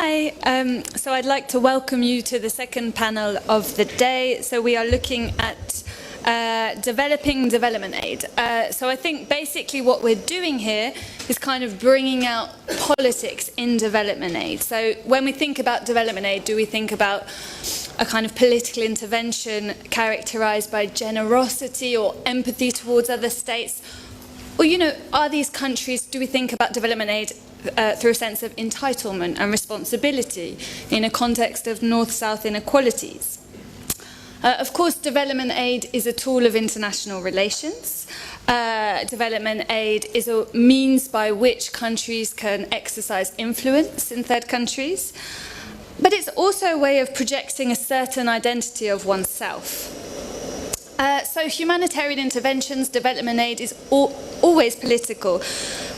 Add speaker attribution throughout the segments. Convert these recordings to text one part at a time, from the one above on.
Speaker 1: Hi, so I'd like to welcome you to the second panel of the day. So we are looking at developing development aid. So I think basically what we're doing here is kind of bringing out politics in development aid. So when we think about development aid, do we think about a kind of political intervention characterized by generosity or empathy towards other states? Or, you know, are these countries, do we think about development aid through a sense of entitlement and responsibility in a context of north-south inequalities? Of course, development aid is a tool of international relations. Development aid is a means by which countries can exercise influence in third countries. But it's also a way of projecting a certain identity of oneself. So humanitarian interventions, development aid is always political.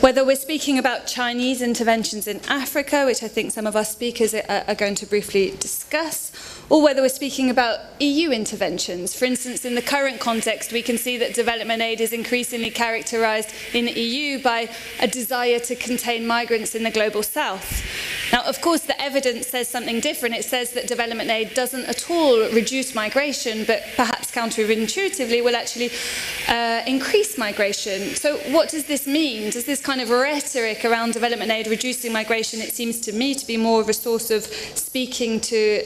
Speaker 1: Whether we're speaking about Chinese interventions in Africa, which I think some of our speakers are going to briefly discuss, or whether we're speaking about EU interventions. For instance, in the current context, we can see that development aid is increasingly characterized in the EU by a desire to contain migrants in the global south. Now, of course, the evidence says something different. It says that development aid doesn't at all reduce migration, but perhaps counterintuitively will actually increase migration. So what does this mean? Does this kind of rhetoric around development aid reducing migration, it seems to me to be more of a source of speaking to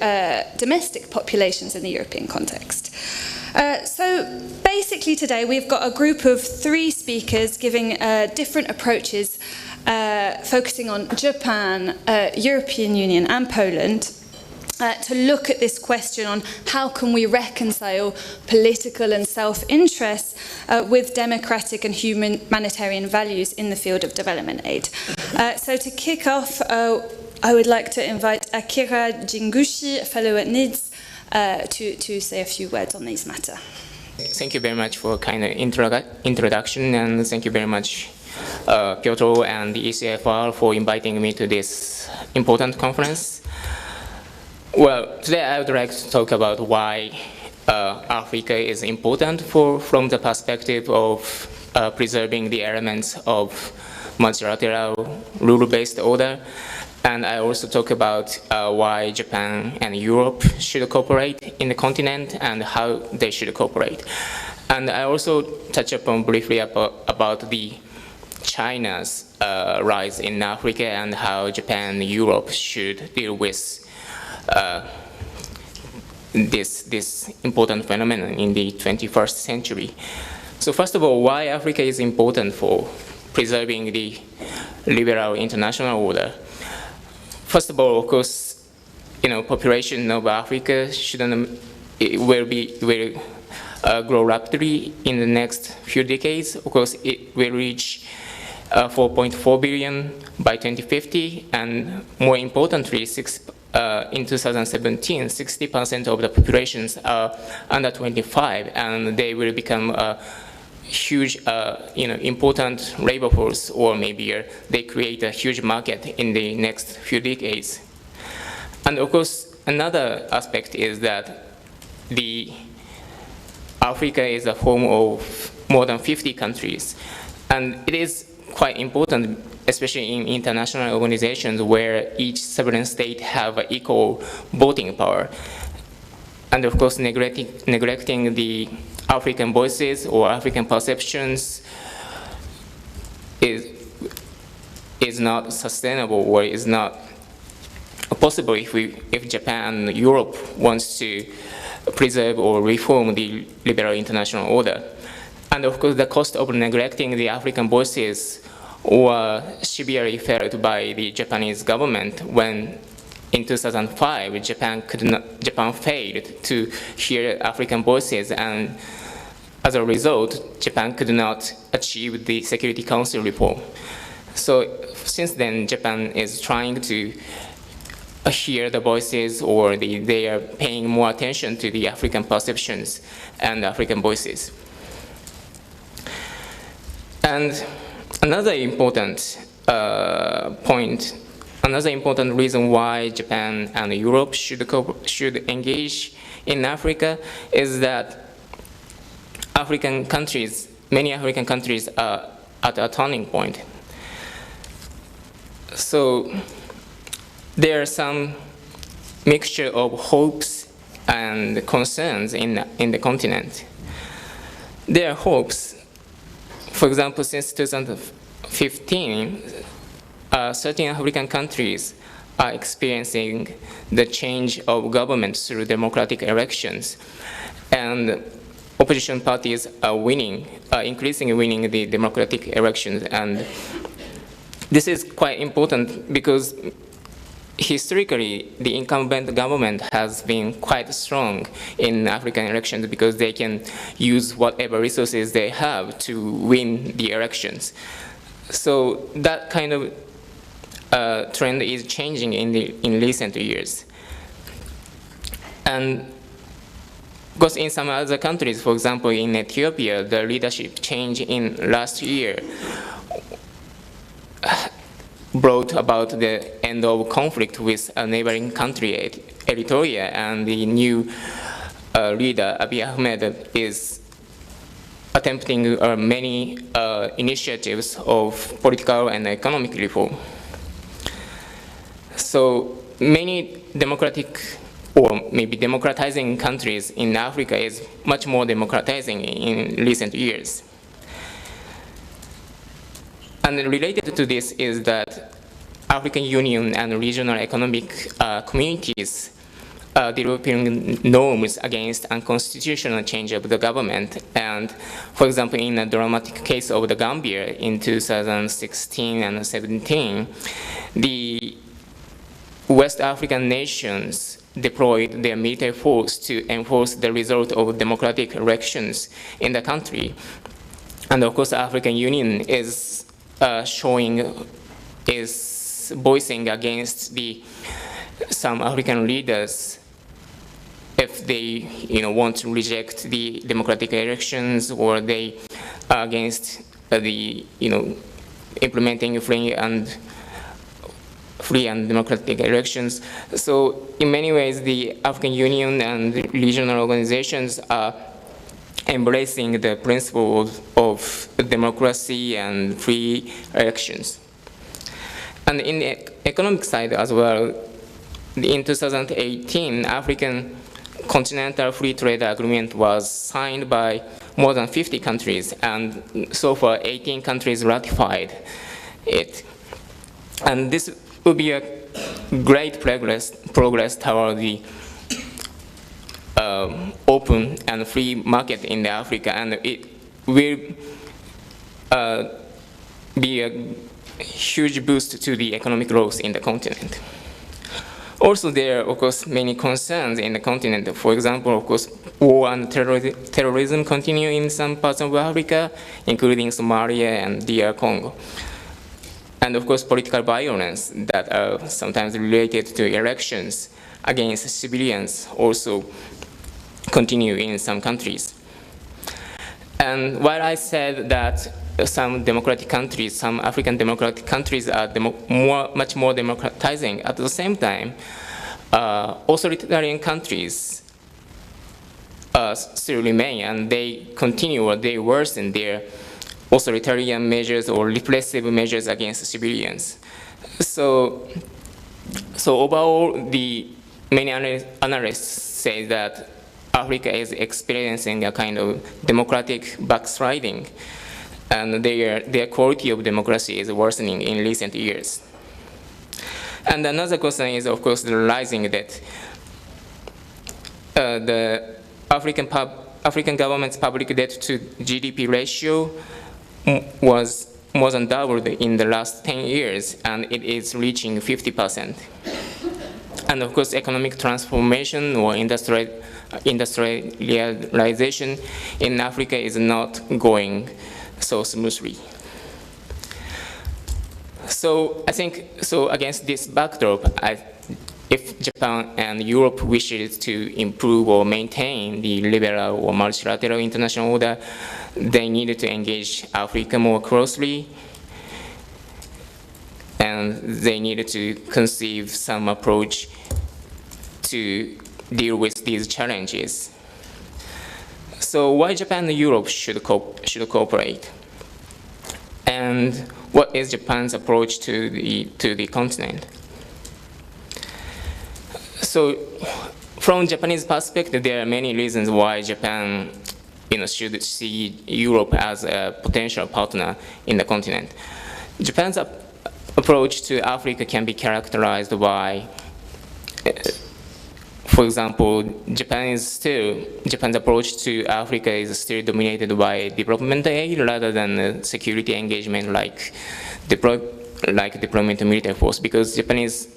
Speaker 1: domestic populations in the European context. So basically today we've got a group of 3 speakers giving different approaches focusing on Japan, European Union and Poland to look at this question on how can we reconcile political and self-interest with democratic and humanitarian values in the field of development aid. So to kick off, I would like to invite Akira Jingushi, a fellow at NIDS, to say a few words on these matters.
Speaker 2: Thank you very much for kind of introduction, and thank you very much, Piotr and the ECFR for inviting me to this important conference. Well, today I would like to talk about why Africa is important from the perspective of preserving the elements of multilateral rule-based order. And I also talk about why Japan and Europe should cooperate in the continent and how they should cooperate. And I also touch upon briefly about the China's rise in Africa and how Japan and Europe should deal with this important phenomenon in the 21st century. So first of all, why Africa is important for preserving the liberal international order? First of all, of course, you know, population of Africa will grow rapidly in the next few decades. Of course, it will reach 4.4 billion by 2050, and more importantly, in 2017, 60% of the populations are under 25, and they will become a huge, important labor force, or maybe they create a huge market in the next few decades. And of course, another aspect is that Africa is a home of more than 50 countries, and it is quite important, especially in international organizations where each sovereign state have equal voting power. And of course, neglecting the African voices or African perceptions is not sustainable, or is not possible if Japan and Europe wants to preserve or reform the liberal international order. And of course, the cost of neglecting the African voices were severely felt by the Japanese government when, in 2005, Japan failed to hear African voices, and as a result, Japan could not achieve the Security Council reform. So since then, Japan is trying to hear the voices, or they are paying more attention to the African perceptions and African voices. And another important another important reason why Japan and Europe should engage in Africa is that many African countries are at a turning point. So there are some mixture of hopes and concerns in the continent. There are hopes. For example, since 2015, certain African countries are experiencing the change of government through democratic elections. And opposition parties are winning, increasingly winning the democratic elections. And this is quite important because historically, the incumbent government has been quite strong in African elections because they can use whatever resources they have to win the elections. So that kind of trend is changing in recent years. And because in some other countries, for example, in Ethiopia, the leadership change in last year brought about the end of conflict with a neighboring country, Eritrea, and the new leader, Abiy Ahmed, is attempting many initiatives of political and economic reform. So many democratic or maybe democratizing countries in Africa is much more democratizing in recent years. And related to this is that African Union and regional economic communities are developing norms against unconstitutional change of the government. And for example, in a dramatic case of the Gambia in 2016 and 17, the West African nations deployed their military force to enforce the result of democratic elections in the country. And of course, the African Union is voicing against some African leaders if they want to reject the democratic elections, or they are against the implementing free and democratic elections. So in many ways, the African Union and regional organizations are embracing the principle of democracy and free elections. And in the economic side as well, in 2018, African Continental Free Trade Agreement was signed by more than 50 countries, and so far 18 countries ratified it. And this will be a great progress toward the open and free market in Africa, and it will be a huge boost to the economic growth in the continent. Also, there are, of course, many concerns in the continent. For example, of course, war and terrorism continue in some parts of Africa, including Somalia and DR Congo. And of course, political violence that are sometimes related to elections against civilians also continue in some countries. And while I said that some democratic countries, some African democratic countries are much more democratizing, at the same time, authoritarian countries still remain, and they continue or they worsen their authoritarian measures or repressive measures against civilians. So overall, many analysts say that Africa is experiencing a kind of democratic backsliding, and their quality of democracy is worsening in recent years. And another concern is, of course, the rising debt. The African government's public debt to GDP ratio was more than doubled in the last 10 years, and it is reaching 50%. And of course, economic transformation or industrialization in Africa is not going so smoothly. So I think, against this backdrop, if Japan and Europe wishes to improve or maintain the liberal or multilateral international order, they needed to engage Africa more closely, and they needed to conceive some approach to deal with these challenges. So why Japan and Europe should cooperate? And what is Japan's approach to the continent? So from Japanese perspective, there are many reasons why Japan should see Europe as a potential partner in the continent. Japan's approach to Africa can be characterized by, for example, Japan's approach to Africa is still dominated by development aid rather than security engagement like deployment of military force, because Japanese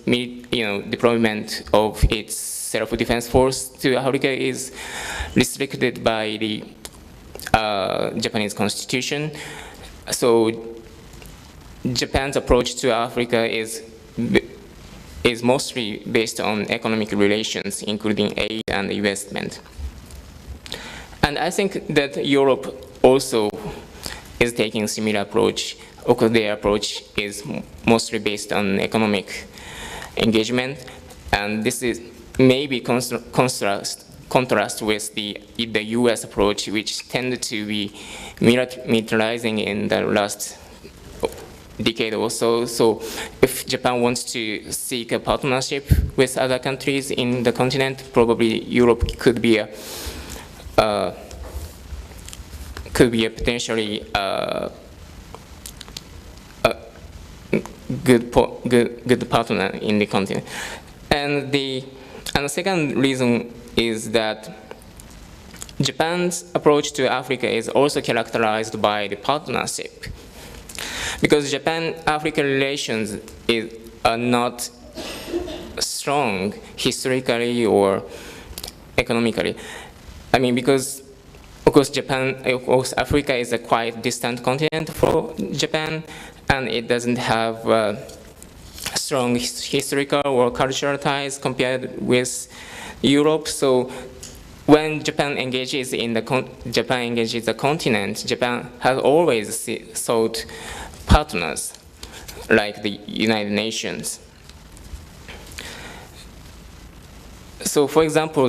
Speaker 2: deployment of its self-defense force to Africa is restricted by the Japanese constitution. So Japan's approach to Africa is mostly based on economic relations, including aid and investment. And I think that Europe also is taking a similar approach. Because their approach is mostly based on economic engagement, and this is maybe contrast with the U.S. approach, which tended to be militarizing in the last decade or so. So if Japan wants to seek a partnership with other countries in the continent, probably Europe could be a potentially good partner in the continent. And the second reason is that Japan's approach to Africa is also characterized by the partnership, because Japan-Africa relations are not strong historically or economically. I mean, because of course Africa is a quite distant continent for Japan, and it doesn't have strong historical or cultural ties compared with Europe. So when Japan engages the continent, Japan has always sought partners like the United Nations. So for example,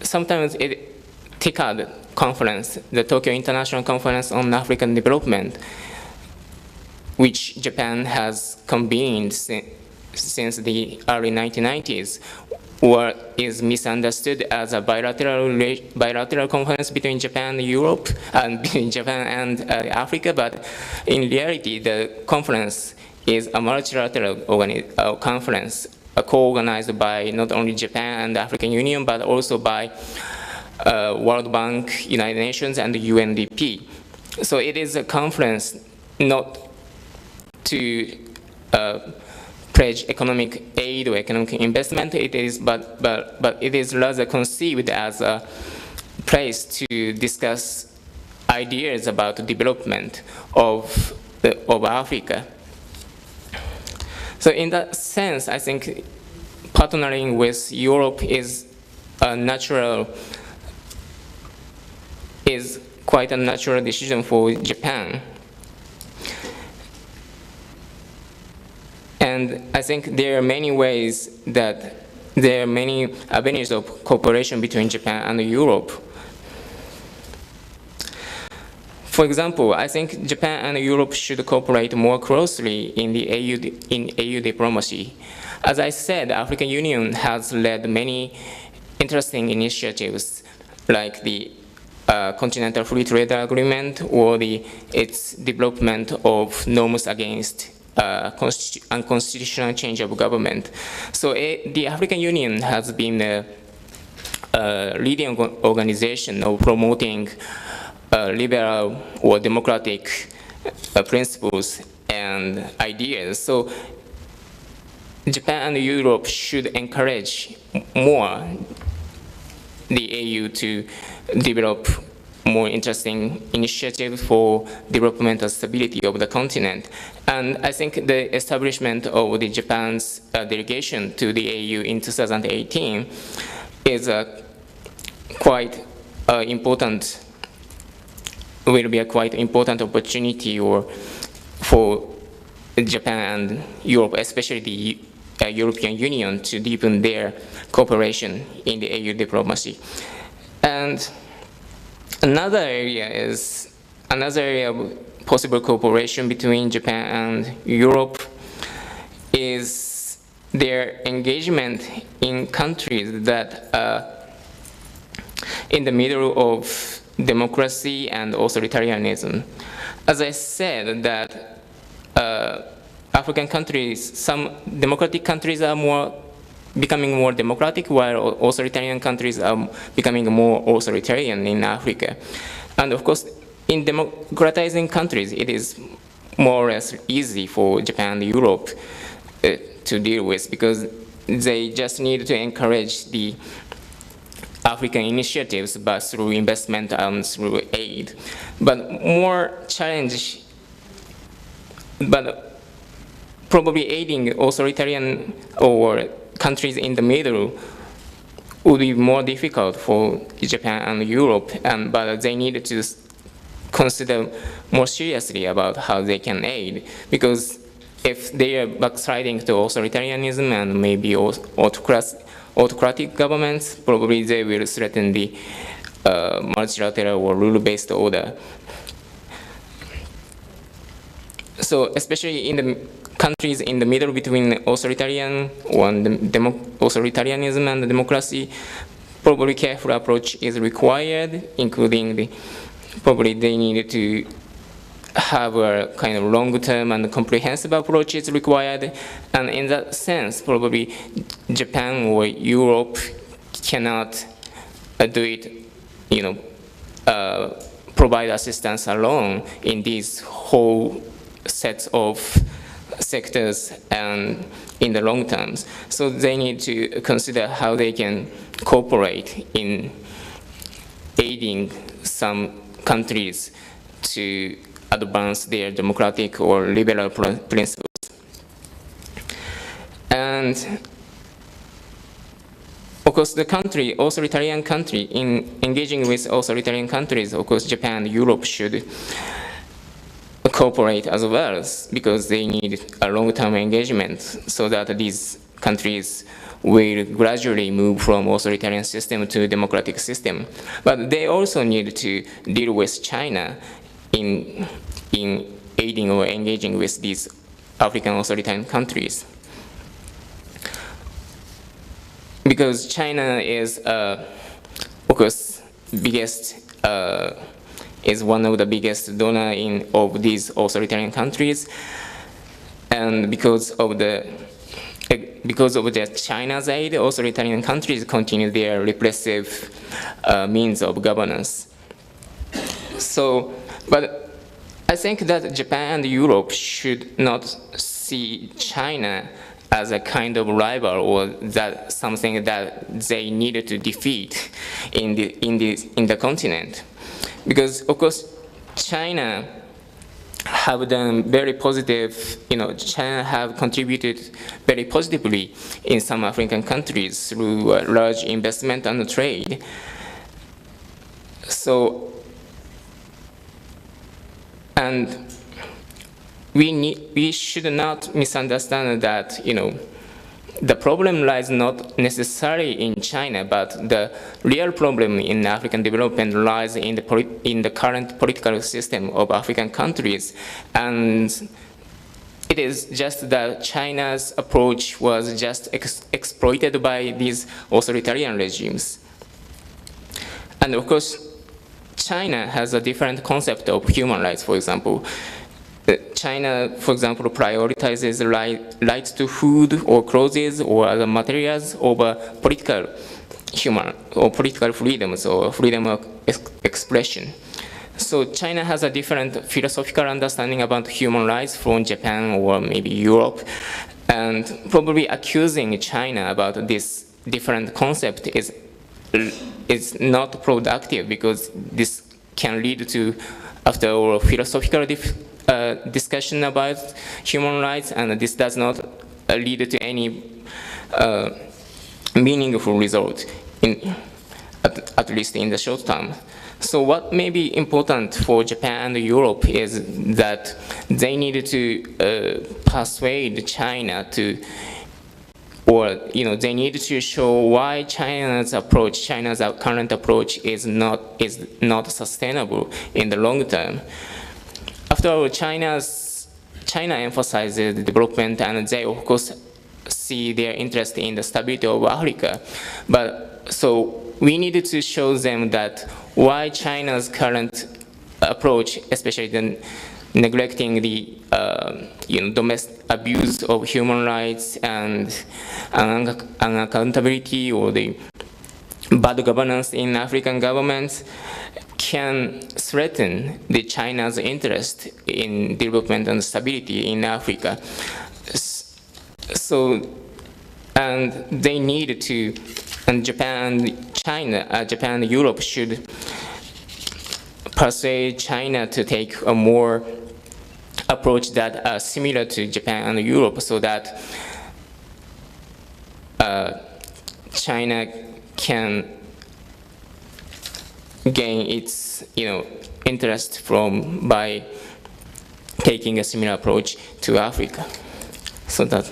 Speaker 2: sometimes TICAD conference, the Tokyo International Conference on African Development, which Japan has convened since the early 1990s, or is misunderstood as a bilateral conference between Japan and Europe, and between Japan and Africa, but in reality, the conference is a multilateral conference, co-organized by not only Japan and the African Union, but also by World Bank, United Nations, and the UNDP. So it is a conference not to pledge economic aid or economic investment. It is, but it is rather conceived as a place to discuss ideas about the development of Africa. So in that sense, I think partnering with Europe is quite a natural decision for Japan. And I think there are many avenues of cooperation between Japan and Europe. For example, I think Japan and Europe should cooperate more closely in the AU diplomacy. As I said, the African Union has led many interesting initiatives, like the Continental Free Trade Agreement, or its development of norms against unconstitutional change of government. So the African Union has been a leading organization of promoting liberal or democratic principles and ideas. So Japan and Europe should encourage more the AU to develop more interesting initiatives for developmental stability of the continent. And I think the establishment of the Japan's delegation to the AU in 2018 is will be a quite important opportunity for Japan and Europe, especially the European Union, to deepen their cooperation in the AU diplomacy. And another area of possible cooperation between Japan and Europe is their engagement in countries that are in the middle of democracy and authoritarianism. As I said, that African countries, some democratic countries are becoming more democratic, while authoritarian countries are becoming more authoritarian in Africa. And of course, in democratizing countries, it is more or less easy for Japan and Europe to deal with, because they just need to encourage the African initiatives, but through investment and through aid. But more challenge, but probably aiding authoritarian or countries in the middle would be more difficult for Japan and Europe, but they need to consider more seriously about how they can aid, because if they are backsliding to authoritarianism and maybe autocratic governments, probably they will threaten the multilateral or rule-based order. So especially in the countries in the middle between authoritarianism and democracy, probably careful approach is required, including probably they need to have a kind of long-term and comprehensive approach is required. And in that sense, probably Japan or Europe cannot do it, provide assistance alone in these whole sets of sectors and in the long terms. So they need to consider how they can cooperate in aiding some countries to advance their democratic or liberal principles. And of course, the country, authoritarian country, in engaging with authoritarian countries, of course, Japan and Europe should cooperate as well, because they need a long-term engagement so that these countries will gradually move from authoritarian system to democratic system. But they also need to deal with China in aiding or engaging with these African authoritarian countries. Because China is, of course, is one of the biggest donor of these authoritarian countries, and because of the China's aid, authoritarian countries continue their repressive means of governance. So, but I think that Japan and Europe should not see China as a kind of rival or that something that they needed to defeat in the continent, because of course China have done very positive, China have contributed very positively in some African countries through large investment and trade. So, and we should not misunderstand that, the problem lies not necessarily in China, but the real problem in African development lies in the current political system of African countries. And it is just that China's approach was just exploited by these authoritarian regimes. And of course, China has a different concept of human rights, for example. China, for example, prioritizes right to food or clothes or other materials over political freedoms or freedom of expression. So China has a different philosophical understanding about human rights from Japan or maybe Europe, and probably accusing China about this different concept is not productive, because this can lead to, after all, philosophical discussion about human rights, and this does not lead to any meaningful result, at least in the short term. So what may be important for Japan and Europe is that they need to persuade China to, or they need to show why China's current approach is not sustainable in the long term. After all, China emphasizes development, and they of course see their interest in the stability of Africa. But so we needed to show them that why China's current approach, especially the neglecting the domestic abuse of human rights and unaccountability or the bad governance in African governments, can threaten the China's interest in development and stability in Africa. So, and they need to, and Japan, China, Japan and Europe should persuade China to take a more approach that are similar to Japan and Europe, so that China can gain its interest by taking a similar approach to Africa. So that's.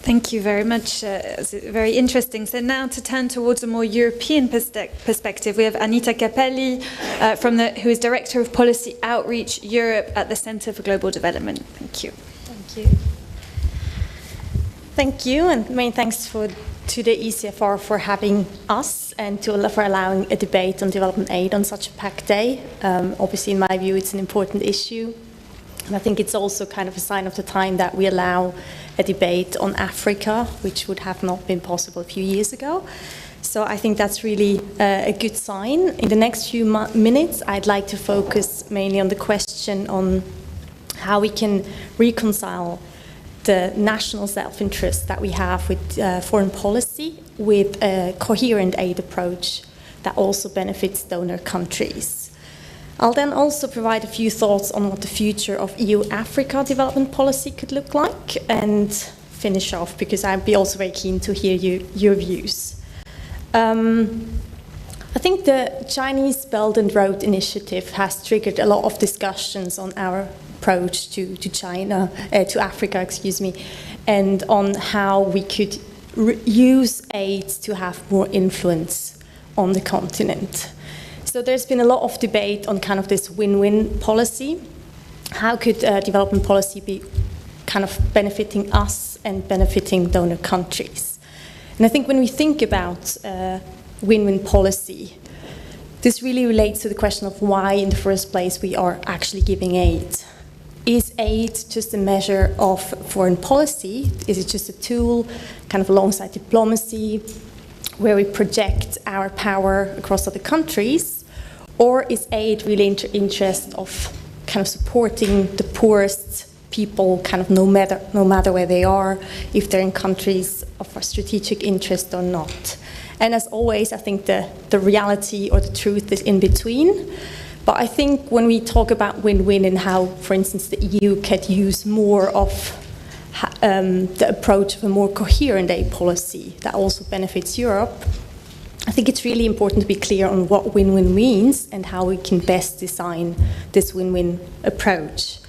Speaker 1: Thank you very much. It's very interesting. So now to turn towards a more European perspective, we have Anita Kappeli, who is Director of Policy Outreach Europe at the Center for Global Development. Thank you.
Speaker 3: Thank you. Thank you, and many thanks to the ECFR for having us and for allowing a debate on development aid on such a packed day. Obviously, in my view, it's an important issue. And I think it's also kind of a sign of the time that we allow a debate on Africa, which would have not been possible a few years ago. So I think that's really a good sign. In the next few minutes, I'd like to focus mainly on the question on how we can reconcile the national self-interest that we have with foreign policy with a coherent aid approach that also benefits donor countries. I'll then also provide a few thoughts on what the future of EU-Africa development policy could look like and finish off, because I'd be also very keen to hear your views. I think the Chinese Belt and Road Initiative has triggered a lot of discussions on our approach to China, to Africa, excuse me, and on how we could use aid to have more influence on the continent. So there's been a lot of debate on kind of this win-win policy. How could development policy be kind of benefiting us and benefiting donor countries? And I think when we think about win-win policy, this really relates to the question of why in the first place we are actually giving aid. Is aid just a measure of foreign policy? Is it just a tool kind of alongside diplomacy where we project our power across other countries? Or is aid really in interest of kind of supporting the poorest people, kind of no matter where they are, if they're in countries of a strategic interest or not? And as always, I think the reality or the truth is in between. But I think when we talk about win-win and how, for instance, the EU could use more of the approach of a more coherent aid policy that also benefits Europe, I think it's really important to be clear on what win-win means and how we can best design this win-win approach.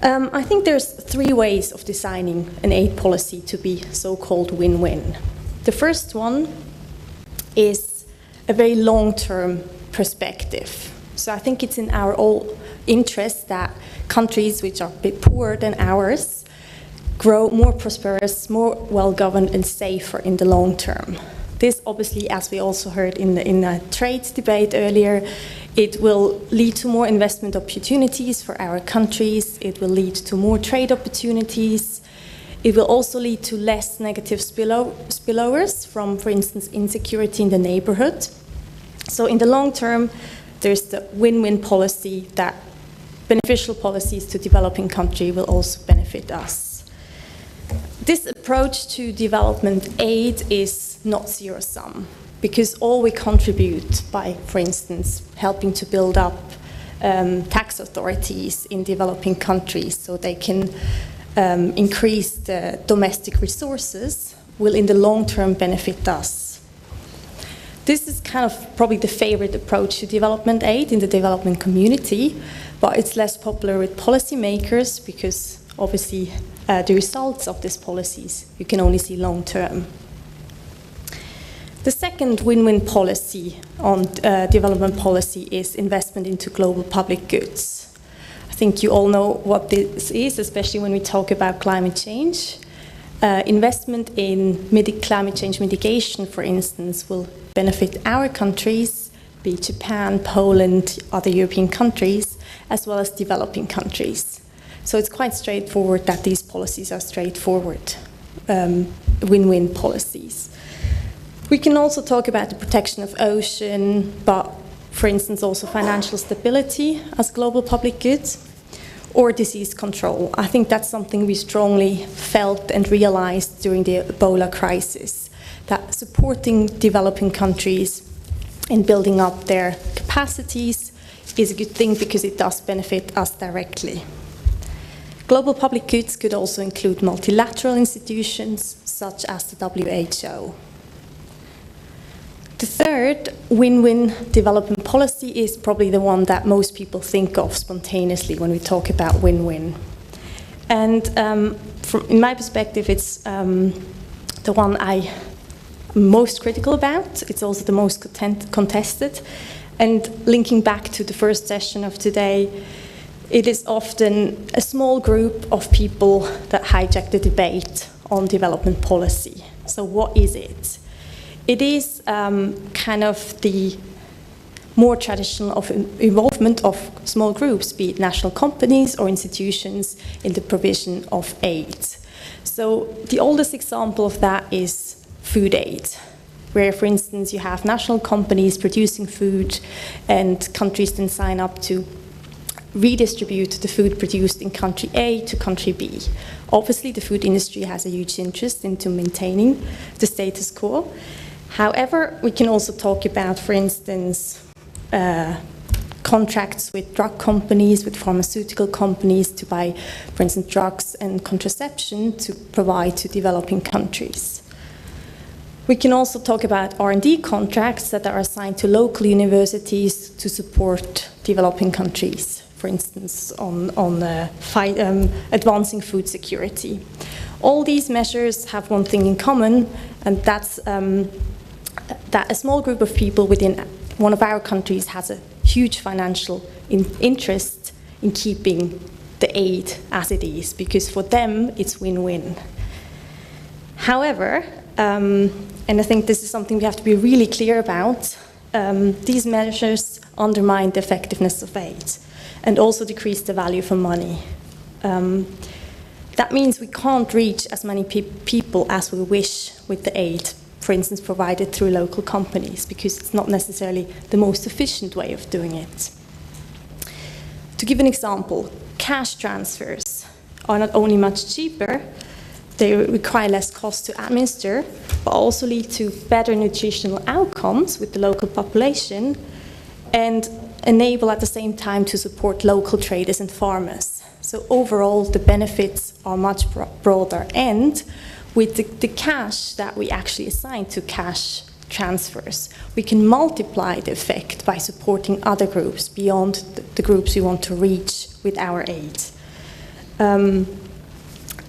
Speaker 3: I think there's three ways of designing an aid policy to be so-called win-win. The first one is a very long-term perspective. So I think it's in our all interest that countries which are a bit poorer than ours grow more prosperous, more well-governed and safer in the long term. This obviously, as we also heard in the trade debate earlier, it will lead to more investment opportunities for our countries. It will lead to more trade opportunities. It will also lead to less negative spillovers from, for instance, insecurity in the neighborhood. So in the long term, there's the win-win policy that beneficial policies to developing countries will also benefit us. This approach to development aid is not zero-sum, because all we contribute by, for instance, helping to build up tax authorities in developing countries so they can increase the domestic resources will in the long term benefit us. This is kind of probably the favorite approach to development aid in the development community, but it's less popular with policymakers because obviously the results of these policies you can only see long term. The second win-win policy on development policy is investment into global public goods. I think you all know what this is, especially when we talk about climate change. Investment in climate change mitigation, for instance, will benefit our countries, be it Japan, Poland, other European countries, as well as developing countries. So it's quite straightforward that these policies are straightforward, win-win policies. We can also talk about the protection of ocean, but for instance also financial stability as global public goods, or disease control. I think that's something we strongly felt and realized during the Ebola crisis, that supporting developing countries in building up their capacities is a good thing because it does benefit us directly. Global public goods could also include multilateral institutions such as the WHO. The third win-win development policy is probably the one that most people think of spontaneously when we talk about win-win. And in my perspective, it's the one I'm most critical about. It's also the most contested. And linking back to the first session of today, it is often a small group of people that hijack the debate on development policy. So what is it? It is kind of the more traditional involvement of small groups, be it national companies or institutions in the provision of aid. So the oldest example of that is food aid, where, for instance, you have national companies producing food and countries then sign up to redistribute the food produced in country A to country B. Obviously, the food industry has a huge interest into maintaining the status quo. However, we can also talk about, for instance, contracts with drug companies, with pharmaceutical companies to buy, for instance, drugs and contraception to provide to developing countries. We can also talk about R&D contracts that are assigned to local universities to support developing countries, for instance, on advancing food security. All these measures have one thing in common, and that's that a small group of people within one of our countries has a huge financial interest in keeping the aid as it is, because for them it's win-win. However, and I think this is something we have to be really clear about, these measures undermine the effectiveness of aid and also decrease the value for money. That means we can't reach as many people as we wish with the aid, for instance, provided through local companies, because it's not necessarily the most efficient way of doing it. To give an example, cash transfers are not only much cheaper, they require less cost to administer, but also lead to better nutritional outcomes with the local population and enable at the same time to support local traders and farmers. So overall, the benefits are much broader, and with the cash that we actually assign to cash transfers, we can multiply the effect by supporting other groups beyond the groups we want to reach with our aid.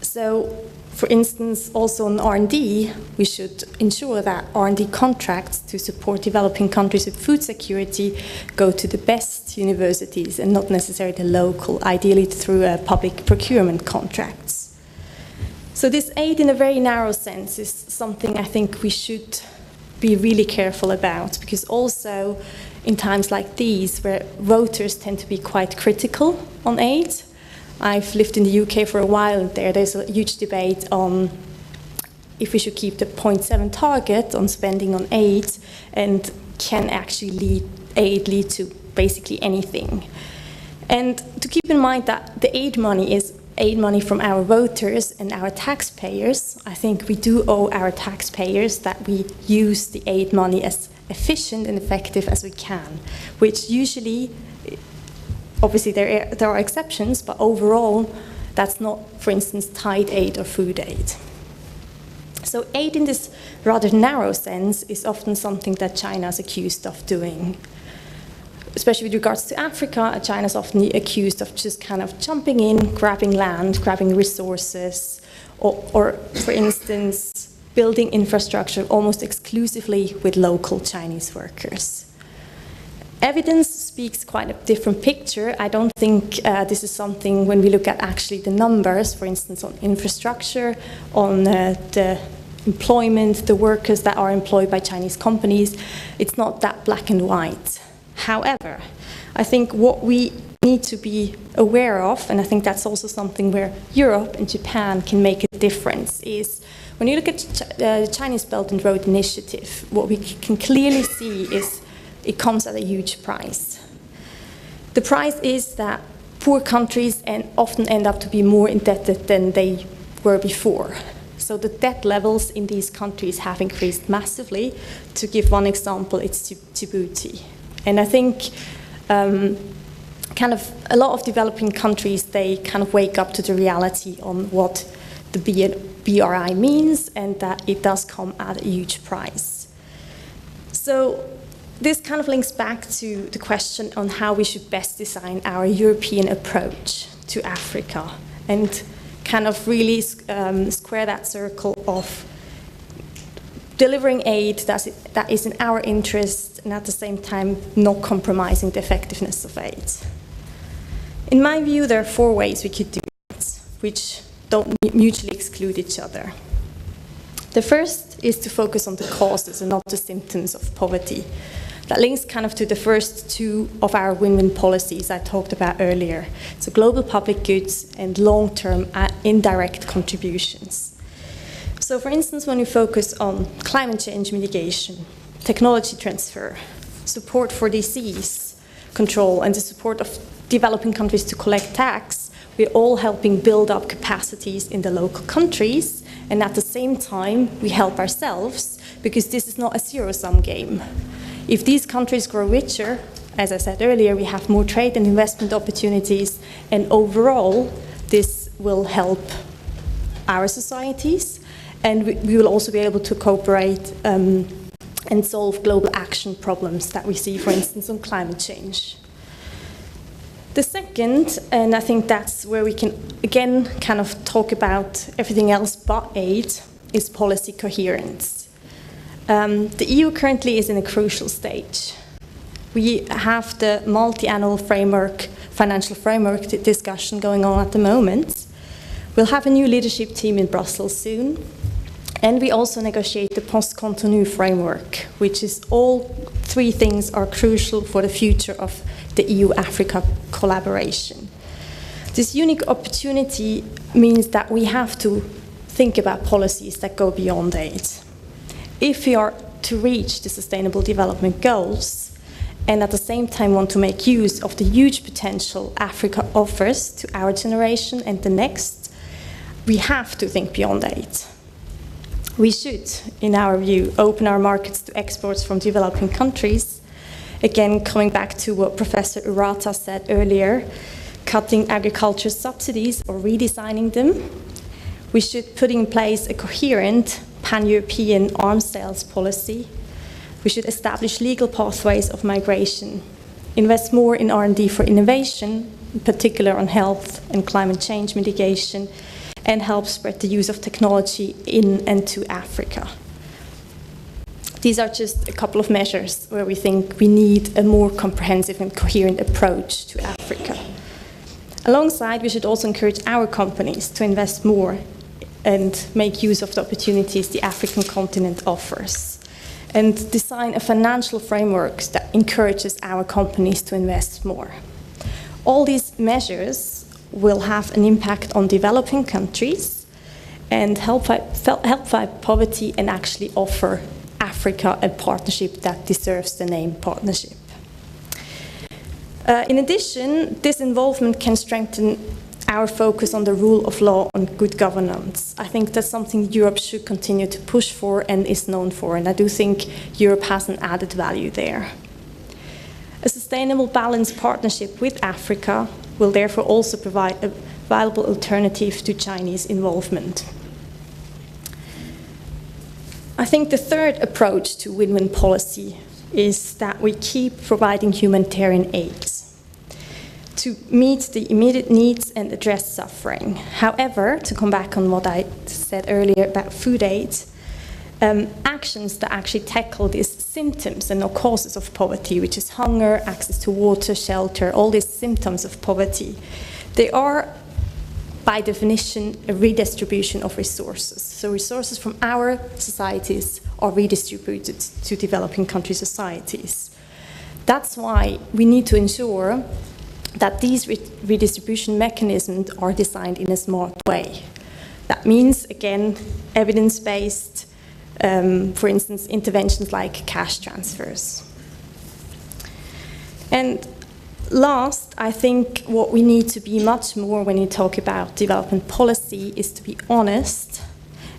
Speaker 3: So, for instance, also in R&D, we should ensure that R&D contracts to support developing countries with food security go to the best universities and not necessarily the local, ideally through public procurement contracts. So this aid in a very narrow sense is something I think we should be really careful about, because also in times like these where voters tend to be quite critical on aid. I've lived in the UK for a while, and there's a huge debate on if we should keep the 0.7 target on spending on aid, and can actually aid lead to basically anything. And to keep in mind that the aid money is aid money from our voters and our taxpayers, I think we do owe our taxpayers that we use the aid money as efficient and effective as we can, which usually, obviously there are exceptions, but overall that's not, for instance, tide aid or food aid. So aid in this rather narrow sense is often something that China is accused of doing. Especially with regards to Africa, China is often accused of just kind of jumping in, grabbing land, grabbing resources, or for instance, building infrastructure almost exclusively with local Chinese workers. Evidence speaks quite a different picture. I don't think this is something, when we look at actually the numbers, for instance, on infrastructure, on the employment, the workers that are employed by Chinese companies, it's not that black and white. However, I think what we need to be aware of, and I think that's also something where Europe and Japan can make a difference, is when you look at the Chinese Belt and Road Initiative, what we can clearly see is it comes at a huge price. The price is that poor countries often end up to be more indebted than they were before. So the debt levels in these countries have increased massively. To give one example, it's Djibouti. And I think kind of a lot of developing countries, they kind of wake up to the reality on what the BRI means and that it does come at a huge price. So this kind of links back to the question on how we should best design our European approach to Africa and kind of really square that circle of delivering aid that is in our interest and at the same time not compromising the effectiveness of aid. In my view, there are 4 ways we could do it, which don't mutually exclude each other. The first is to focus on the causes and not the symptoms of poverty. That links kind of to the first 2 of our win-win policies I talked about earlier. So global public goods and long-term indirect contributions. So for instance, when we focus on climate change mitigation, technology transfer, support for disease control, and the support of developing countries to collect tax, we're all helping build up capacities in the local countries, and at the same time, we help ourselves, because this is not a zero-sum game. If these countries grow richer, as I said earlier, we have more trade and investment opportunities, and overall, this will help our societies, and we will also be able to cooperate and solve global action problems that we see, for instance, on climate change. The second, and I think that's where we can again kind of talk about everything else but aid, is policy coherence. The EU currently is in a crucial stage. We have the multi-annual framework, financial framework discussion going on at the moment. We'll have a new leadership team in Brussels soon. And we also negotiate the post-Cotonou framework, which is all 3 things are crucial for the future of the EU-Africa collaboration. This unique opportunity means that we have to think about policies that go beyond aid. If we are to reach the Sustainable Development Goals and at the same time want to make use of the huge potential Africa offers to our generation and the next, we have to think beyond aid. We should, in our view, open our markets to exports from developing countries. Again, coming back to what Professor Urata said earlier, cutting agriculture subsidies or redesigning them. We should put in place a coherent pan-European arms sales policy. We should establish legal pathways of migration, invest more in R&D for innovation, in particular on health and climate change mitigation, and help spread the use of technology in and to Africa. These are just a couple of measures where we think we need a more comprehensive and coherent approach to Africa. Alongside, we should also encourage our companies to invest more and make use of the opportunities the African continent offers, and design a financial framework that encourages our companies to invest more. All these measures will have an impact on developing countries and help fight poverty and actually offer Africa a partnership that deserves the name partnership. In addition, this involvement can strengthen our focus on the rule of law and good governance. I think that's something Europe should continue to push for and is known for, and I do think Europe has an added value there. A sustainable, balanced partnership with Africa will therefore also provide a viable alternative to Chinese involvement. I think the third approach to win-win policy is that we keep providing humanitarian aid to meet the immediate needs and address suffering. However, to come back on what I said earlier about food aid, actions that actually tackle this symptoms and not causes of poverty, which is hunger, access to water, shelter, all these symptoms of poverty, they are, by definition, a redistribution of resources. So resources from our societies are redistributed to developing country societies. That's why we need to ensure that these redistribution mechanisms are designed in a smart way. That means, again, evidence-based, for instance, interventions like cash transfers. And last, I think what we need to be much more when you talk about development policy is to be honest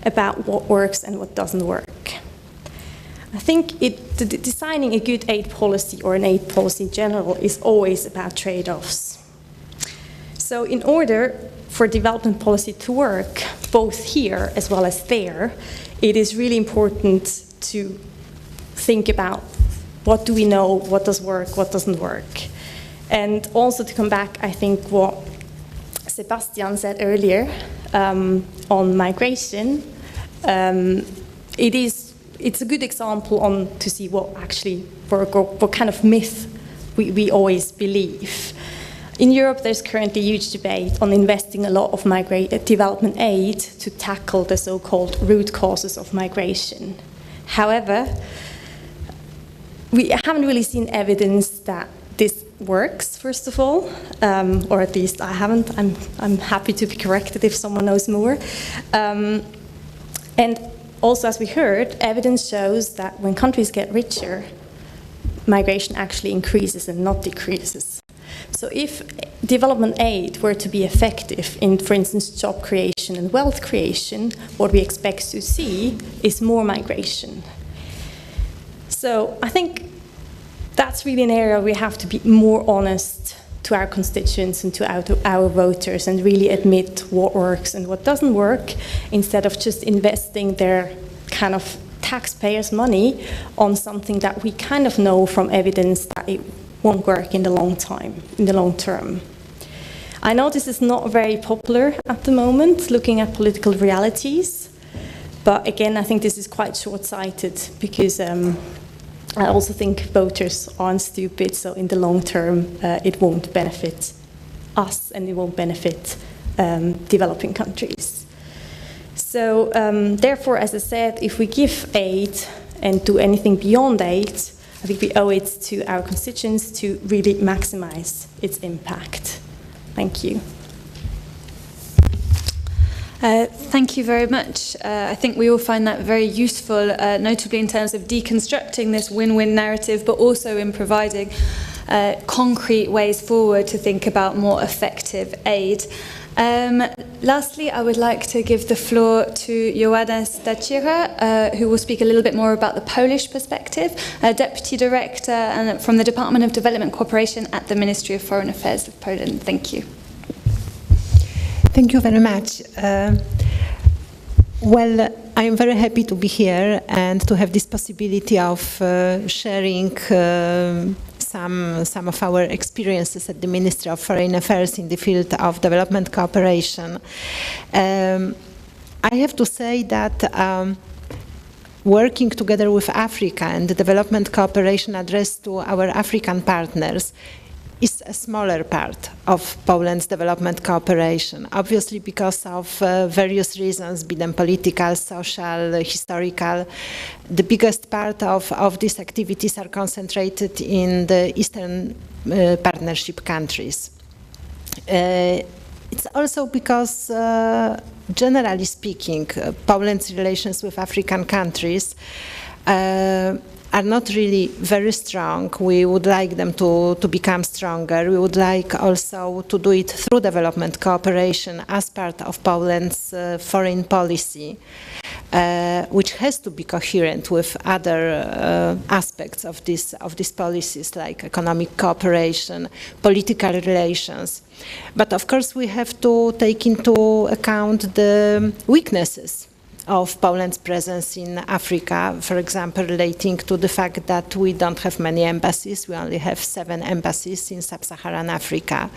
Speaker 3: about what works and what doesn't work. I think designing a good aid policy or an aid policy in general is always about trade-offs. So in order for development policy to work, both here as well as there, it is really important to think about what do we know, what does work, what doesn't work. And also to come back, I think what Sebastian said earlier on migration, it's a good example to see what actually works or what kind of myth we always believe. In Europe, there's currently a huge debate on investing a lot of development aid to tackle the so-called root causes of migration. However, we haven't really seen evidence that this works, first of all, or at least I haven't. I'm happy to be corrected if someone knows more. And also, as we heard, evidence shows that when countries get richer, migration actually increases and not decreases. So if development aid were to be effective in, for instance, job creation and wealth creation, what we expect to see is more migration. So I think that's really an area we have to be more honest to our constituents and to our voters and really admit what works and what doesn't work, instead of just investing their kind of taxpayers' money on something that we kind of know from evidence that it won't work in the long term. I know this is not very popular at the moment, looking at political realities, but again, I think this is quite short-sighted because I also think voters aren't stupid, so in the long term, it won't benefit us and it won't benefit developing countries. So therefore, as I said, if we give aid and do anything beyond aid, I think we owe it to our constituents to really maximize its impact. Thank you.
Speaker 1: Thank you very much. I think we all find that very useful, notably in terms of deconstructing this win-win narrative, but also in providing concrete ways forward to think about more effective aid. Lastly, I would like to give the floor to Joanna Stachyra, who will speak a little bit more about the Polish perspective, Deputy Director from the Department of Development Cooperation at the Ministry of Foreign Affairs of Poland. Thank you.
Speaker 4: Thank you very much. Well, I am very happy to be here and to have this possibility of sharing some of our experiences at the Ministry of Foreign Affairs in the field of development cooperation. I have to say that working together with Africa and the development cooperation addressed to our African partners is a smaller part of Poland's development cooperation, obviously because of various reasons, be them political, social, historical. The biggest part of these activities are concentrated in the Eastern Partnership countries. It's also because, generally speaking, Poland's relations with African countries are not really very strong. We would like them to become stronger. We would like also to do it through development cooperation as part of Poland's foreign policy, which has to be coherent with other aspects of these policies, like economic cooperation, political relations. But of course, we have to take into account the weaknesses of Poland's presence in Africa, for example, relating to the fact that we don't have many embassies. We only have 7 embassies in sub-Saharan Africa,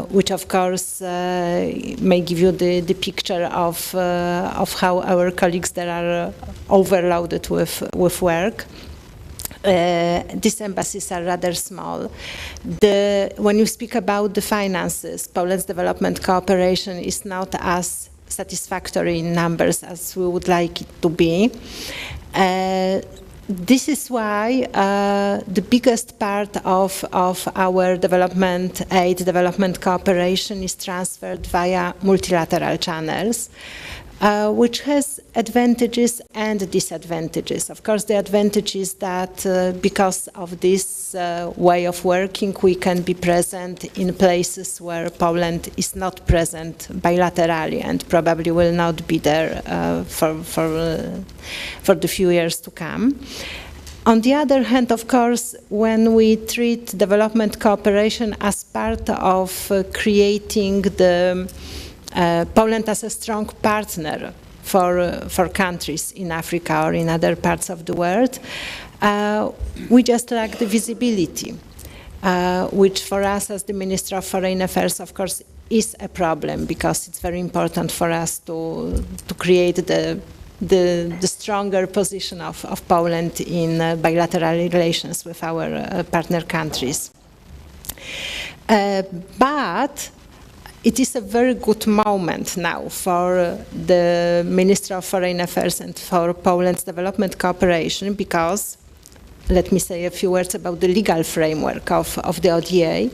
Speaker 4: which of course may give you the picture of how our colleagues there are overloaded with work. these embassies are rather small. When you speak about the finances, Poland's development cooperation is not as satisfactory in numbers as we would like it to be. This is why the biggest part of our development aid, development cooperation is transferred via multilateral channels, which has advantages and disadvantages. Of course, the advantage is that because of this way of working, we can be present in places where Poland is not present bilaterally and probably will not be there for the few years to come. On the other hand, of course, when we treat development cooperation as part of creating Poland as a strong partner for countries in Africa or in other parts of the world, we just lack the visibility, which for us as the Minister of Foreign Affairs, of course, is a problem because it's very important for us to create the stronger position of Poland in bilateral relations with our partner countries. But it is a very good moment now for the Minister of Foreign Affairs and for Poland's development cooperation because, let me say a few words about the legal framework of the ODA.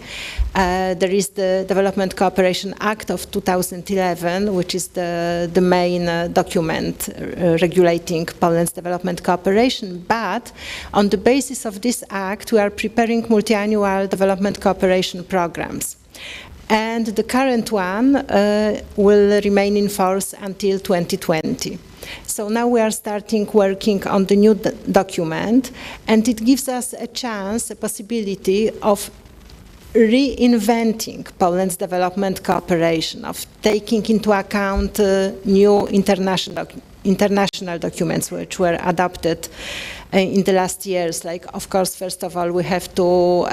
Speaker 4: There is the Development Cooperation Act of 2011, which is the main document regulating Poland's development cooperation. But on the basis of this act, we are preparing multi-annual development cooperation programs. And the current one will remain in force until 2020. So now we are starting working on the new document, and it gives us a chance, a possibility of reinventing Poland's development cooperation, of taking into account new international documents which were adopted in the last years. Like, of course, first of all, we have to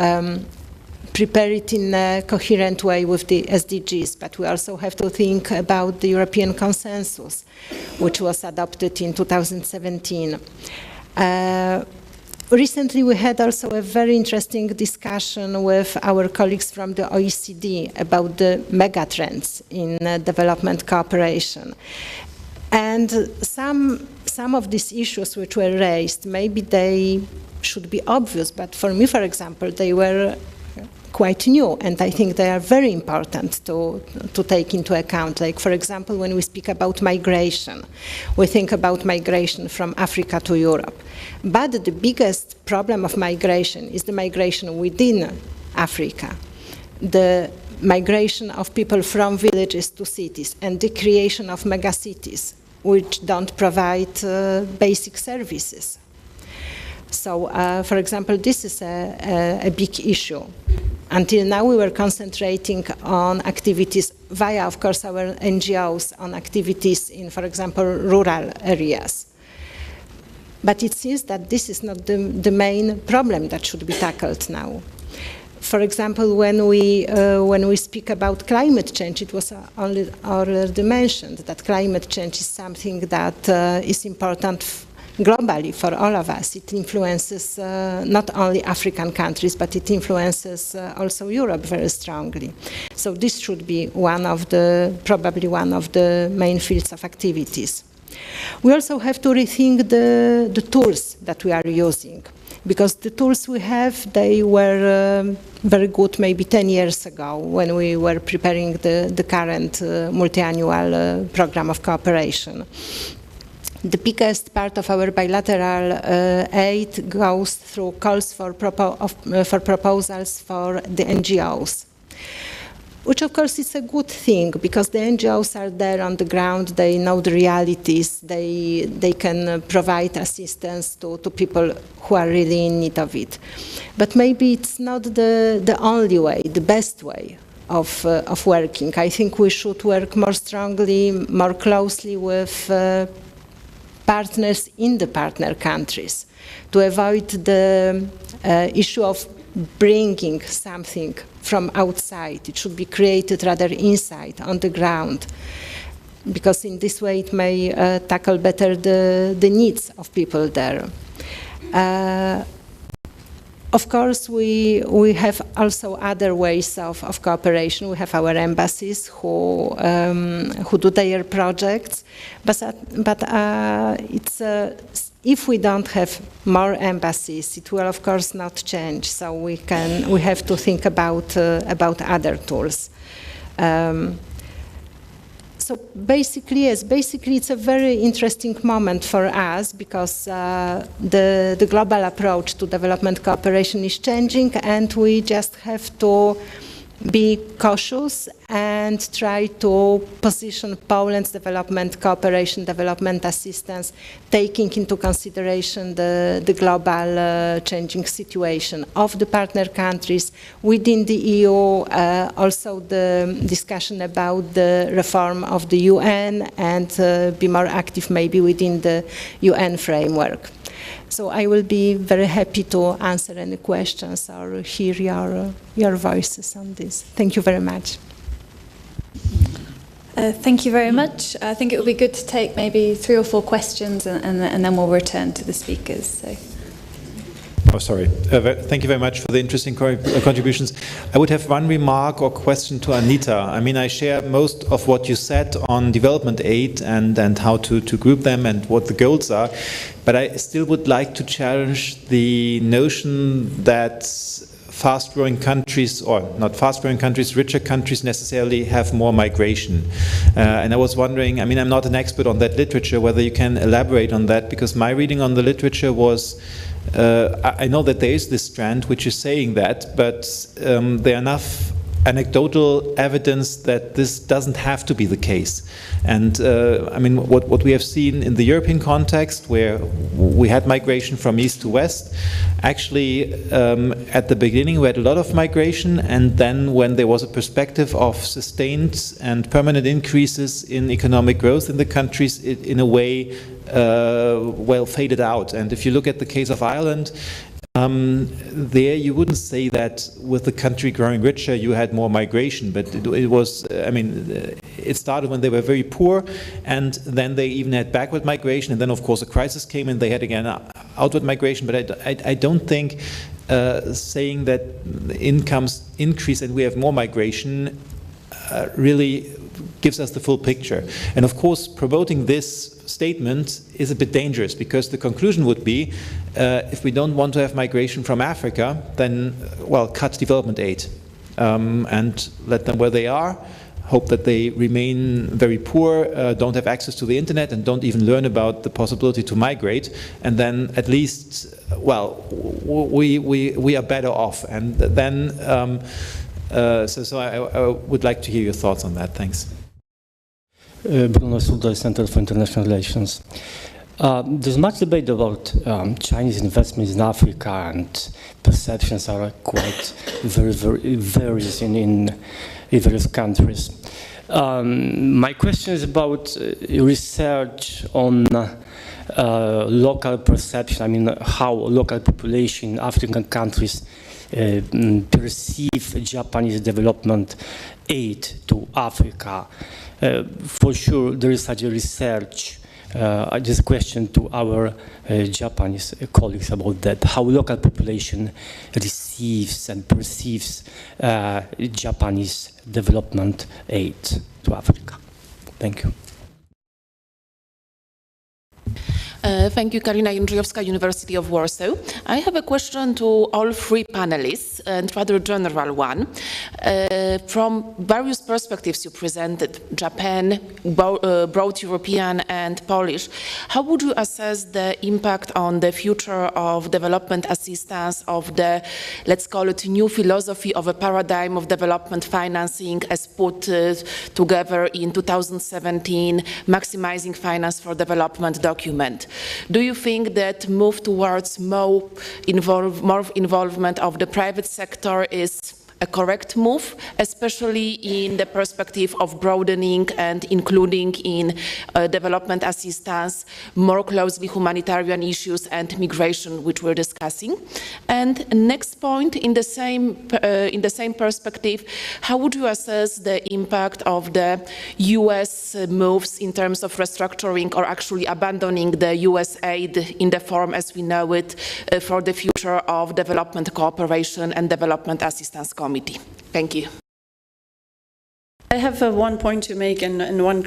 Speaker 4: prepare it in a coherent way with the SDGs, but we also have to think about the European consensus, which was adopted in 2017. Recently, we had also a very interesting discussion with our colleagues from the OECD about the megatrends in development cooperation. And some of these issues which were raised, maybe they should be obvious, but for me, for example, they were quite new, and I think they are very important to take into account. Like, for example, when we speak about migration, we think about migration from Africa to Europe. But the biggest problem of migration is the migration within Africa, the migration of people from villages to cities, and the creation of megacities, which don't provide basic services. So, for example, this is a big issue. Until now, we were concentrating on activities via, of course, our NGOs, on activities in, for example, rural areas. But it seems that this is not the main problem that should be tackled now. For example, when we speak about climate change, it was already mentioned that climate change is something that is important globally for all of us. It influences not only African countries, but it influences also Europe very strongly. So this should be probably one of the main fields of activities. We also have to rethink the tools that we are using, because the tools we have, they were very good maybe 10 years ago when we were preparing the current multi-annual program of cooperation. The biggest part of our bilateral aid goes through calls for proposals for the NGOs, which of course is a good thing because the NGOs are there on the ground, they know the realities, they can provide assistance to people who are really in need of it. But maybe it's not the only way, the best way of working. I think we should work more strongly, more closely with partners in the partner countries to avoid the issue of bringing something from outside. It should be created rather inside, on the ground, because in this way it may tackle better the needs of people there. Of course, we have also other ways of cooperation. We have our embassies who do their projects, but it's if we don't have more embassies, it will of course not change. So we have to think about other tools. So basically, yes, it's a very interesting moment for us because the global approach to development cooperation is changing, and we just have to be cautious and try to position Poland's development cooperation, development assistance, taking into consideration the global changing situation of the partner countries within the EU, also the discussion about the reform of the UN, and be more active maybe within the UN framework. So I will be very happy to answer any questions or hear your voices on this. Thank you very much.
Speaker 1: Thank you very much. I think it would be good to take maybe 3 or 4 questions and then we'll return to the speakers. So.
Speaker 5: Oh, sorry. Thank you very much for the interesting contributions. I would have one remark or question to Anita. I mean, I share most of what you said on development aid and how to group them and what the goals are. But I still would like to challenge the notion that fast-growing countries, or not fast-growing countries, richer countries necessarily have more migration. And I was wondering, I mean, I'm not an expert on that literature, whether you can elaborate on that, because my reading on the literature was, I know that there is this strand which is saying that, but there are enough anecdotal evidence that this doesn't have to be the case. And I mean, what we have seen in the European context, where we had migration from east to west, actually at the beginning we had a lot of migration, and then when there was a perspective of sustained and permanent increases in economic growth in the countries, it in a way well faded out. And if you look at the case of Ireland, there you wouldn't say that with the country growing richer you had more migration, but it was, I mean, it started when they were very poor, and then they even had backward migration, and then of course a crisis came and they had again outward migration. But I don't think saying that incomes increase and we have more migration really gives us the full picture. And of course promoting this statement is a bit dangerous, because the conclusion would be if we don't want to have migration from Africa, then well, cut development aid and let them where they are, hope that they remain very poor, don't have access to the internet, and don't even learn about the possibility to migrate, and then at least, well, we are better off. And then so I would like to hear your thoughts on that. Thanks.
Speaker 6: Bruno Sulda, Center for International Relations. There's much debate about Chinese investments in Africa, and perceptions are quite very various in various countries. My question is about research on local perception. I mean, how local population in African countries perceive Japanese development aid to Africa. For sure, there is such a research. Just a question to our Japanese colleagues about that. How local population receives and perceives Japanese development aid to Africa. Thank you.
Speaker 7: Thank you, Karina Jędrzejowska, University of Warsaw. I have a question to all 3 panelists, and rather general one. From various perspectives you presented, Japan, broad European and Polish, how would you assess the impact on the future of development assistance of the, let's call it, new philosophy of a paradigm of development financing as put together in 2017 Maximizing Finance for Development document? Do you think that move towards more involvement of the private sector is a correct move, especially in the perspective of broadening and including in development assistance more closely humanitarian issues and migration, which we're discussing? And next point, in the same perspective, how would you assess the impact of the US moves in terms of restructuring or actually abandoning the US aid in the form as we know it for the future Chair of Development Cooperation and Development Assistance Committee. Thank you.
Speaker 8: I have one point to make and one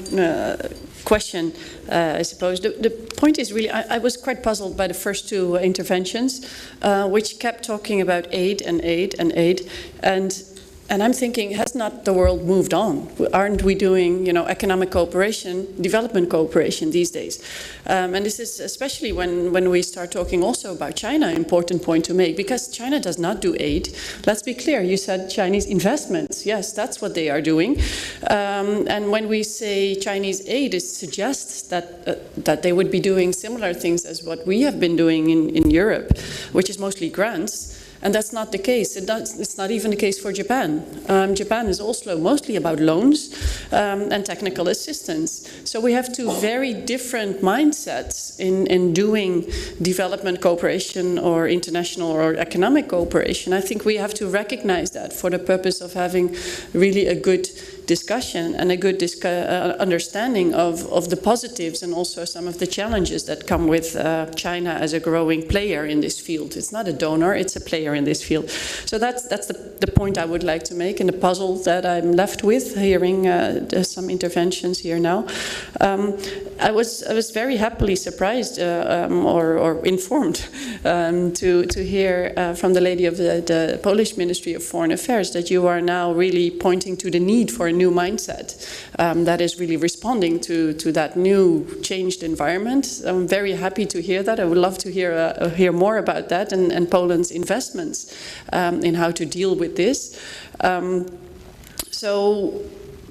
Speaker 8: question, I suppose. The point is really, I was quite puzzled by the first two interventions, which kept talking about aid and aid and aid. And I'm thinking, has not the world moved on? Aren't we doing, economic cooperation, development cooperation these days? And this is especially when we start talking also about China, an important point to make, because China does not do aid. Let's be clear, you said Chinese investments. Yes, that's what they are doing. And when we say Chinese aid, it suggests that they would be doing similar things as what we have been doing in Europe, which is mostly grants. And that's not the case. It's not even the case for Japan. Japan is also mostly about loans and technical assistance. So we have two very different mindsets in doing development cooperation or international or economic cooperation. I think we have to recognize that for the purpose of having really a good discussion and a good understanding of the positives and also some of the challenges that come with China as a growing player in this field. It's not a donor, it's a player in this field. So that's the point I would like to make, and the puzzle that I'm left with hearing some interventions here now. I was very happily surprised or informed to hear from the lady of the Polish Ministry of Foreign Affairs that you are now really pointing to the need for a new mindset that is really responding to that new changed environment. I'm very happy to hear that. I would love to hear more about that and Poland's investments in how to deal with this. So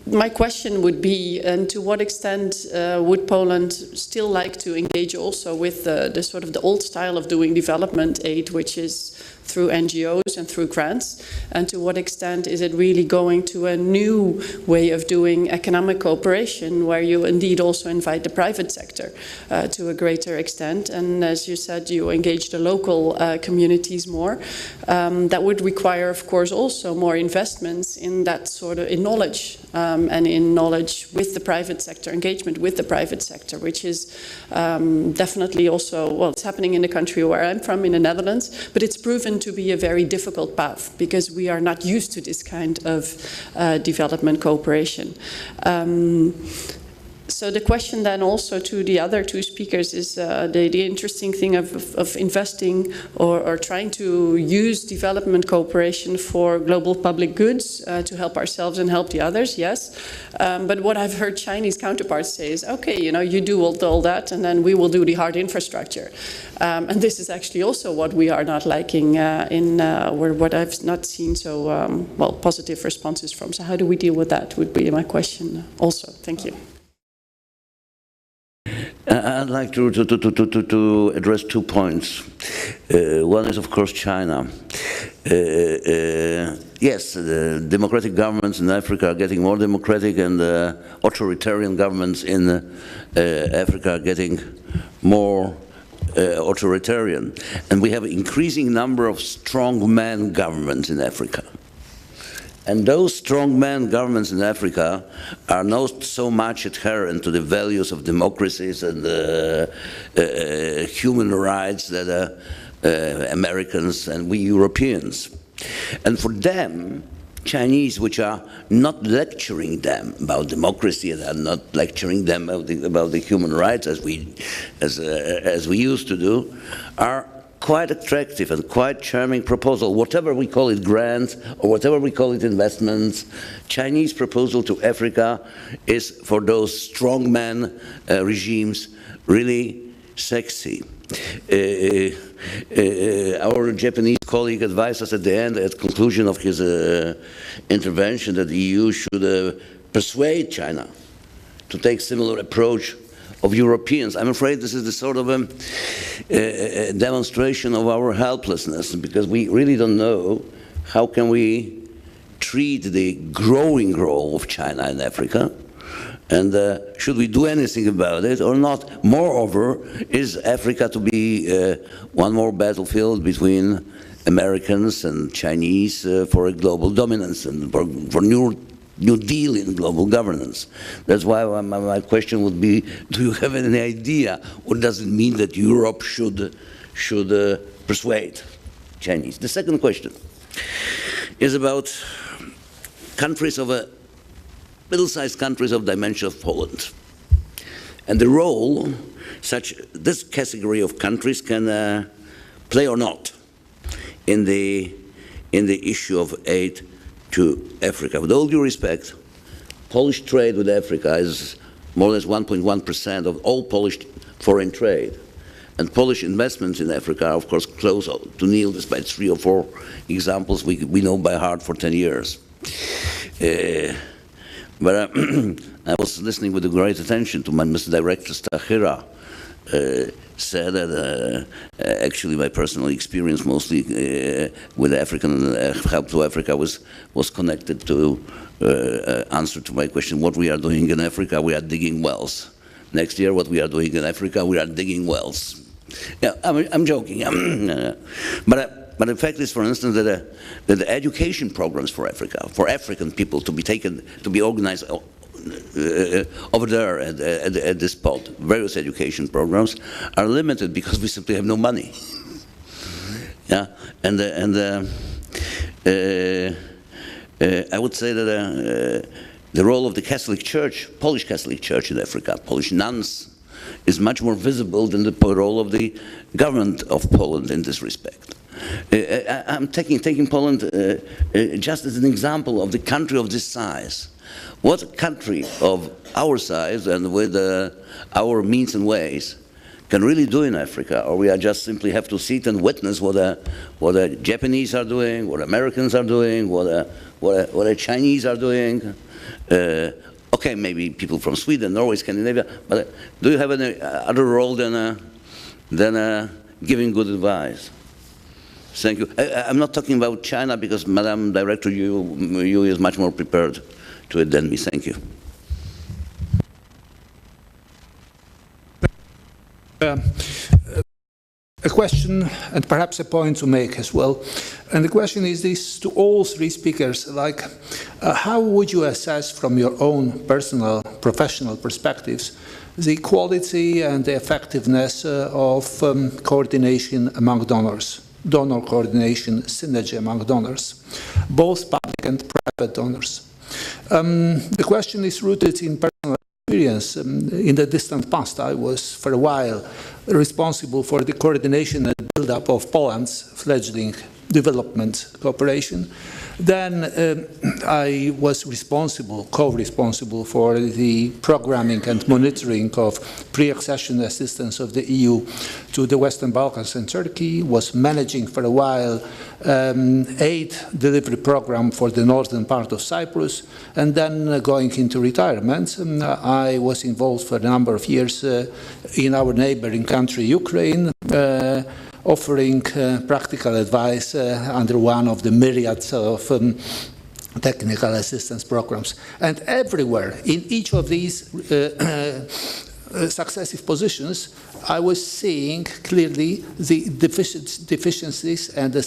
Speaker 8: my question would be, and to what extent would Poland still like to engage also with the sort of the old style of doing development aid, which is through NGOs and through grants, and to what extent is it really going to a new way of doing economic cooperation where you indeed also invite the private sector to a greater extent, and as you said, you engage the local communities more. That would require, of course, also more investments in that sort of in knowledge and in knowledge with the private sector, engagement with the private sector, which is definitely also, well, it's happening in the country where I'm from, in the Netherlands, but it's proven to be a very difficult path because we are not used to this kind of development cooperation. So the question then also to the other two speakers is the interesting thing of investing or trying to use development cooperation for global public goods to help ourselves and help the others, yes. But what I've heard Chinese counterparts say is, okay, you do all that and then we will do the hard infrastructure. And this is actually also what we are not liking or what I've not seen so, well, positive responses from. So how do we deal with that would be my question also. Thank you.
Speaker 9: I'd like to address 2 points. One is, of course, China. Yes, the democratic governments in Africa are getting more democratic, and authoritarian governments in Africa are getting more authoritarian. And we have an increasing number of strongman governments in Africa. And those strongman governments in Africa are not so much adherent to the values of democracies and human rights that Americans and we Europeans. And for them, Chinese, which are not lecturing them about democracy and are not lecturing them about the human rights as we used to do, are quite attractive and quite charming proposal. Whatever we call it grants or whatever we call it investments, Chinese proposal to Africa is for those strongman regimes really sexy. Our Japanese colleague advised us at the end, at the conclusion of his intervention, that the EU should persuade China to take similar approach of Europeans. I'm afraid this is the sort of a demonstration of our helplessness, because we really don't know how can we treat the growing role of China in Africa, and should we do anything about it or not? Moreover, is Africa to be one more battlefield between Americans and Chinese for a global dominance and for New Deal in global governance? That's why my question would be, do you have any idea what does it mean that Europe should persuade? Chinese. The second question is about countries of a middle-sized countries of dimension of Poland, and the role this category of countries can play or not in the issue of aid to Africa. With all due respect, Polish trade with Africa is more or less 1.1% of all Polish foreign trade. And Polish investments in Africa are, of course, close to nil, despite 3 or 4 examples we know by heart for 10 years. But I was listening with great attention to my Mr. Director Stachyra, said that actually my personal experience mostly with African help to Africa was connected to answer to my question, what we are doing in Africa, we are digging wells. Next year, what we are doing in Africa, we are digging wells. Yeah, I'm joking. But the fact is, for instance, that the education programs for Africa, for African people to be organized over there at this spot, various education programs are limited because we simply have no money. Yeah, and I would say that the role of the Catholic Church, Polish Catholic Church in Africa, Polish nuns, is much more visible than the role of the government of Poland in this respect. I'm taking Poland just as an example of the country of this size. What country of our size and with our means and ways can really do in Africa, or we just simply have to sit and witness what the Japanese are doing, what Americans are doing, what the Chinese are doing. Okay, maybe people from Sweden, Norway, Scandinavia, but do you have any other role than giving good advice? Thank you. I'm not talking about China because, Madam Director, you is much more prepared to it than me. Thank you.
Speaker 10: A question and perhaps a point to make as well. And the question is this to all 3 speakers, like how would you assess from your own personal, professional perspectives the quality and the effectiveness of coordination among donors, donor coordination, synergy among donors, both public and private donors? The question is rooted in personal experience. In the distant past, I was for a while responsible for the coordination and build-up of Poland's fledgling development cooperation. Then I was co-responsible for the programming and monitoring of pre-accession assistance of the EU to the Western Balkans and Turkey, was managing for a while aid delivery program for the northern part of Cyprus, and then going into retirement, I was involved for a number of years in our neighboring country, Ukraine, offering practical advice under one of the myriads of technical assistance programs. And everywhere, in each of these successive positions, I was seeing clearly the deficiencies and the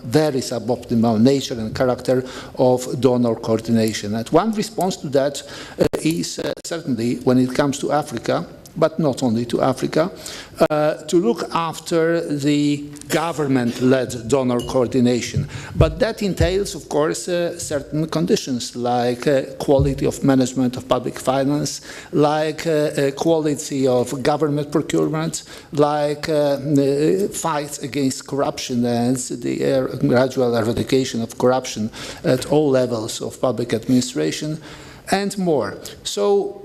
Speaker 10: very suboptimal nature and character of donor coordination. And one response to that is certainly when it comes to Africa, but not only to Africa, to look after the government-led donor coordination. But that entails, of course, certain conditions, like quality of management of public finance, like quality of government procurement, like fight against corruption and the gradual eradication of corruption at all levels of public administration, and more. So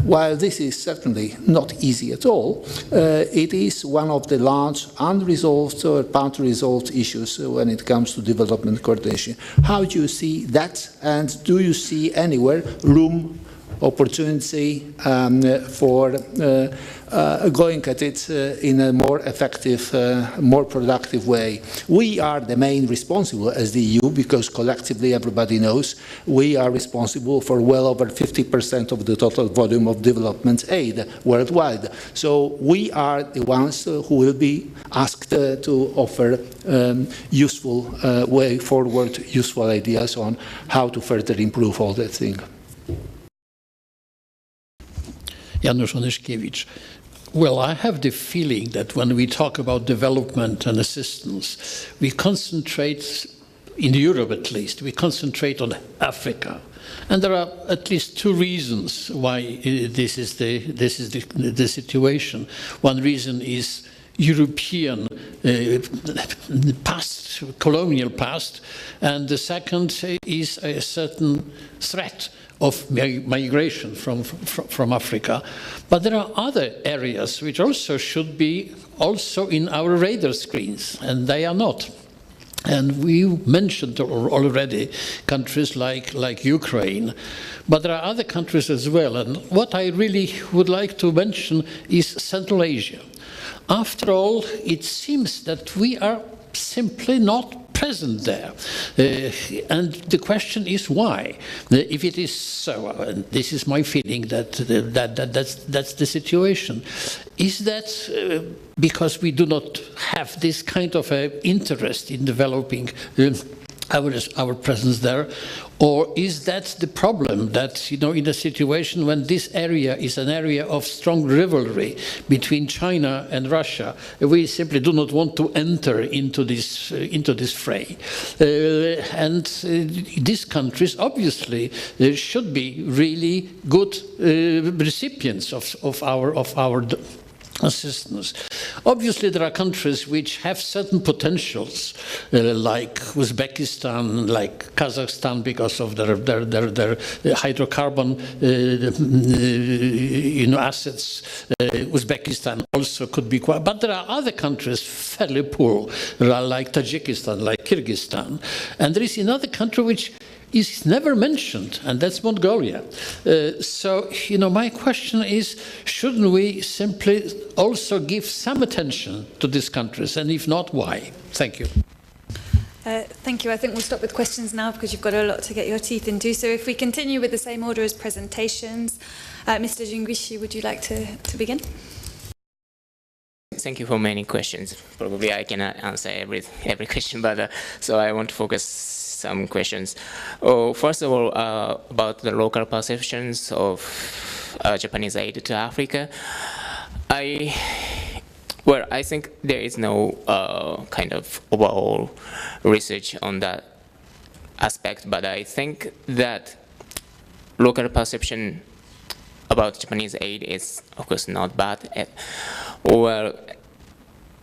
Speaker 10: while this is certainly not easy at all, it is one of the large unresolved or part-resolved issues when it comes to development coordination. How do you see that, and do you see anywhere room, opportunity for going at it in a more effective, more productive way? We are the main responsible as the EU, because collectively everybody knows we are responsible for well over 50% of the total volume of development aid worldwide. So we are the ones who will be asked to offer useful way forward, useful ideas on how to further improve all that thing.
Speaker 11: Janusz Onyszkiewicz. Well, I have the feeling that when we talk about development and assistance, we concentrate, in Europe at least, we concentrate on Africa. And there are at least two reasons why this is the situation. One reason is European past, colonial past, and the second is a certain threat of migration from Africa. But there are other areas which also should be also in our radar screens, and they are not. And we mentioned already countries like Ukraine, but there are other countries as well. And what I really would like to mention is Central Asia. After all, it seems that we are simply not present there. And the question is why? If it is so, and this is my feeling that's the situation, is that because we do not have this kind of interest in developing our presence there, or is that the problem that, you know, in a situation when this area is an area of strong rivalry between China and Russia, we simply do not want to enter into this fray, and these countries obviously should be really good recipients of our assistance. Obviously, there are countries which have certain potentials, like Uzbekistan, like Kazakhstan, because of their hydrocarbon assets. Uzbekistan also could be quite, but there are other countries fairly poor, like Tajikistan, like Kyrgyzstan, and there is another country which is never mentioned, and that's Mongolia. So, you know, my question is, shouldn't we simply also give some attention to these countries, and if not, why? Thank you.
Speaker 1: Thank you. I think we'll stop with questions now because you've got a lot to get your teeth into. So if we continue with the same order as presentations, Mr. Jingushi, would you like to begin?
Speaker 2: Thank you for many questions. Probably I cannot answer every question, but so I want to focus some questions. First of all, about the local perceptions of Japanese aid to Africa. I think there is no kind of overall research on that aspect, but I think that local perception about Japanese aid is, of course, not bad, or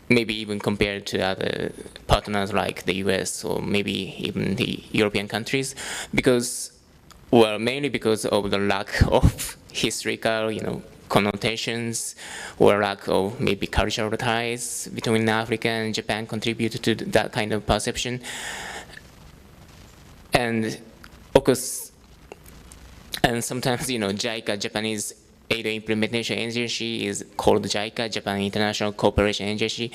Speaker 2: maybe even compared to other partners like the US or maybe even the European countries, because, well, mainly because of the lack of historical, you know, connotations, or lack of maybe cultural ties between Africa and Japan contributed to that kind of perception. And of course, and sometimes, you know, JICA, Japanese Aid Implementation Agency, is called JICA, Japan International Cooperation Agency,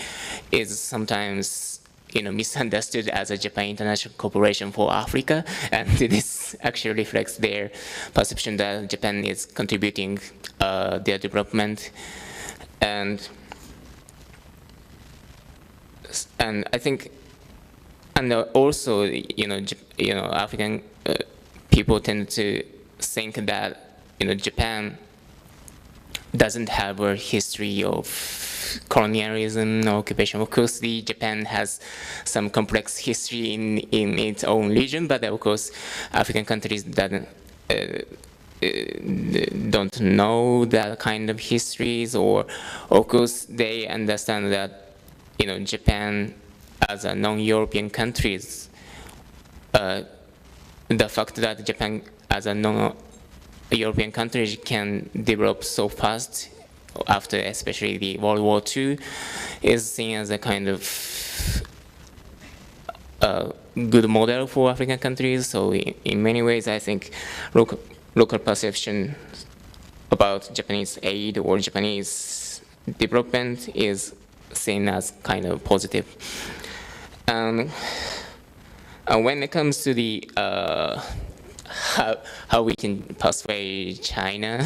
Speaker 2: is sometimes, you know, misunderstood as a Japan International Cooperation for Africa, and this actually reflects their perception that Japan is contributing their development, and I think, and also, you know, African people tend to think that, you know, Japan doesn't have a history of colonialism or occupation. Of course, Japan has some complex history in its own region, but of course, African countries don't know that kind of histories, or of course, they understand that, you know, Japan as a non-European countries, the fact that Japan as a non-European country can develop so fast after especially the World War II is seen as a kind of good model for African countries. So in many ways, I think local perception about Japanese aid or Japanese development is seen as kind of positive. And when it comes to the how we can persuade China,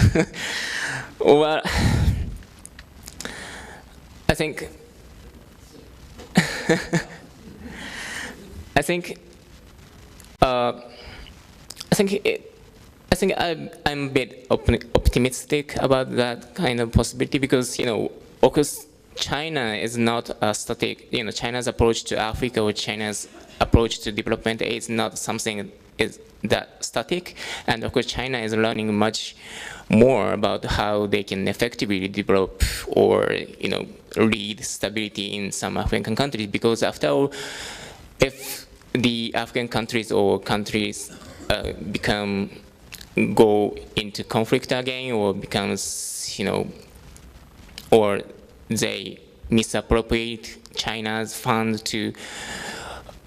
Speaker 2: well, I think I'm a bit optimistic about that kind of possibility, because, you know, of course, China is not a static, China's approach to Africa or China's approach to development is not something is that static. And of course, China is learning much more about how they can effectively develop or, lead stability in some African countries. Because after all, if the African countries or countries go into conflict again or becomes, or they misappropriate China's funds to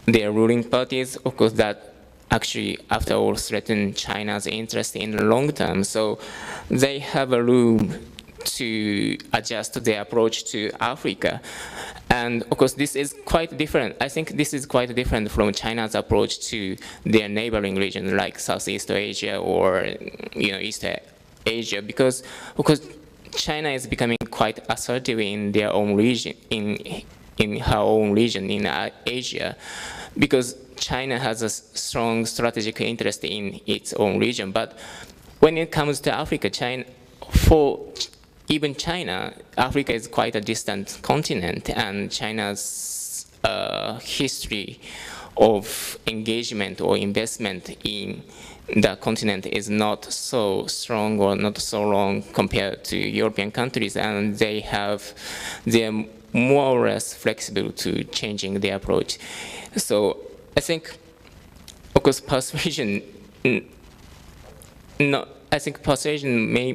Speaker 2: their ruling parties, of course that actually, after all, threaten China's interest in the long term. So they have a room to adjust their approach to Africa. And of course, this is quite different. I think this is quite different from China's approach to their neighboring regions like Southeast Asia or East Asia, because of course China is becoming quite assertive in their own region, in her own region in Asia, because China has a strong strategic interest in its own region. But when it comes to Africa, for even China, Africa is quite a distant continent, and China's history of engagement or investment in the continent is not so strong or not so long compared to European countries, and they're more or less flexible to changing their approach. So I think, of course, persuasion may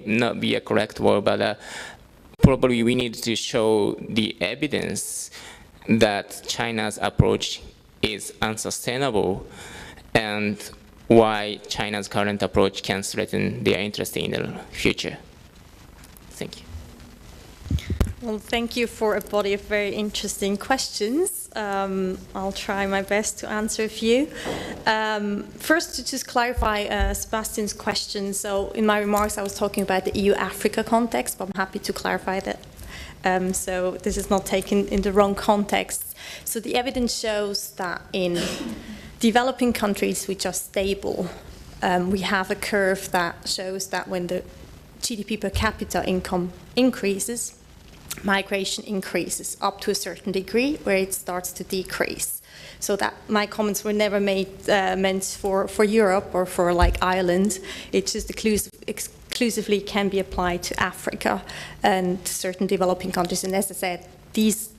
Speaker 2: not be a correct word, but probably we need to show the evidence that China's approach is unsustainable and why China's current approach can threaten their interest in the future. Thank you.
Speaker 3: Well, thank you for a body of very interesting questions. I'll try my best to answer a few. First, to just clarify Sebastian's question. So in my remarks, I was talking about the EU-Africa context, but I'm happy to clarify that. So this is not taken in the wrong context. So the evidence shows that in developing countries which are stable, we have a curve that shows that when the GDP per capita income increases, migration increases up to a certain degree where it starts to decrease. So that my comments were never meant for Europe or for like Ireland. It just exclusively can be applied to Africa and certain developing countries. And as I said, this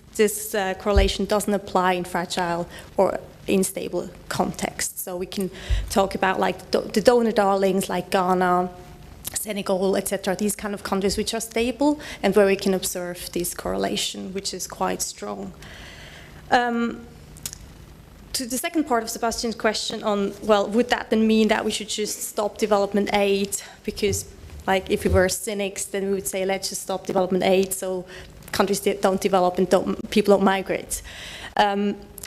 Speaker 3: correlation doesn't apply in fragile or unstable contexts. So we can talk about like the donor darlings like Ghana, Senegal, etc., these kind of countries which are stable and where we can observe this correlation, which is quite strong. To the second part of Sebastian's question on, well, would that then mean that we should just stop development aid? Because, like, if we were cynics, then we would say, let's just stop development aid so countries don't develop and people don't migrate.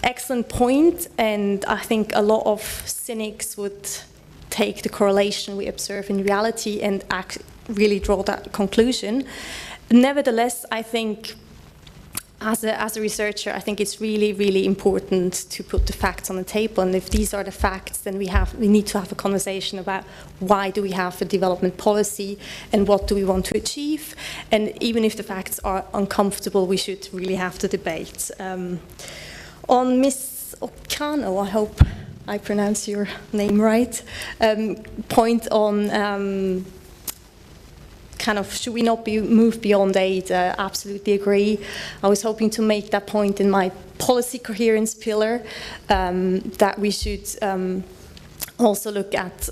Speaker 3: Excellent point, and I think a lot of cynics would take the correlation we observe in reality and really draw that conclusion. Nevertheless, I think as a researcher, I think it's really, really important to put the facts on the table. And if these are the facts, then we need to have a conversation about why do we have a development policy and what do we want to achieve. And even if the facts are uncomfortable, we should really have the debate. On Ms. Okano, I hope I pronounce your name right, point on kind of should we not move beyond aid, absolutely agree. I was hoping to make that point in my policy coherence pillar, that we should also look at,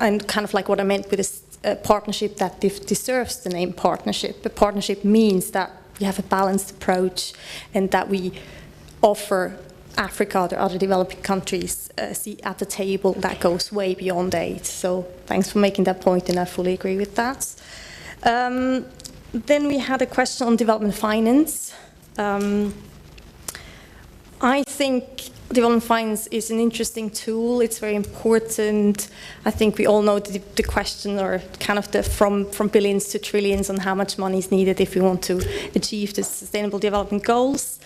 Speaker 3: and kind of like what I meant with a partnership that deserves the name partnership. A partnership means that we have a balanced approach and that we offer Africa or other developing countries a seat at the table that goes way beyond aid. So thanks for making that point, and I fully agree with that. Then we had a question on development finance. I think development finance is an interesting tool. It's very important. I think we all know the question, or kind of the from billions to trillions, on how much money is needed if we want to achieve the Sustainable Development Goals.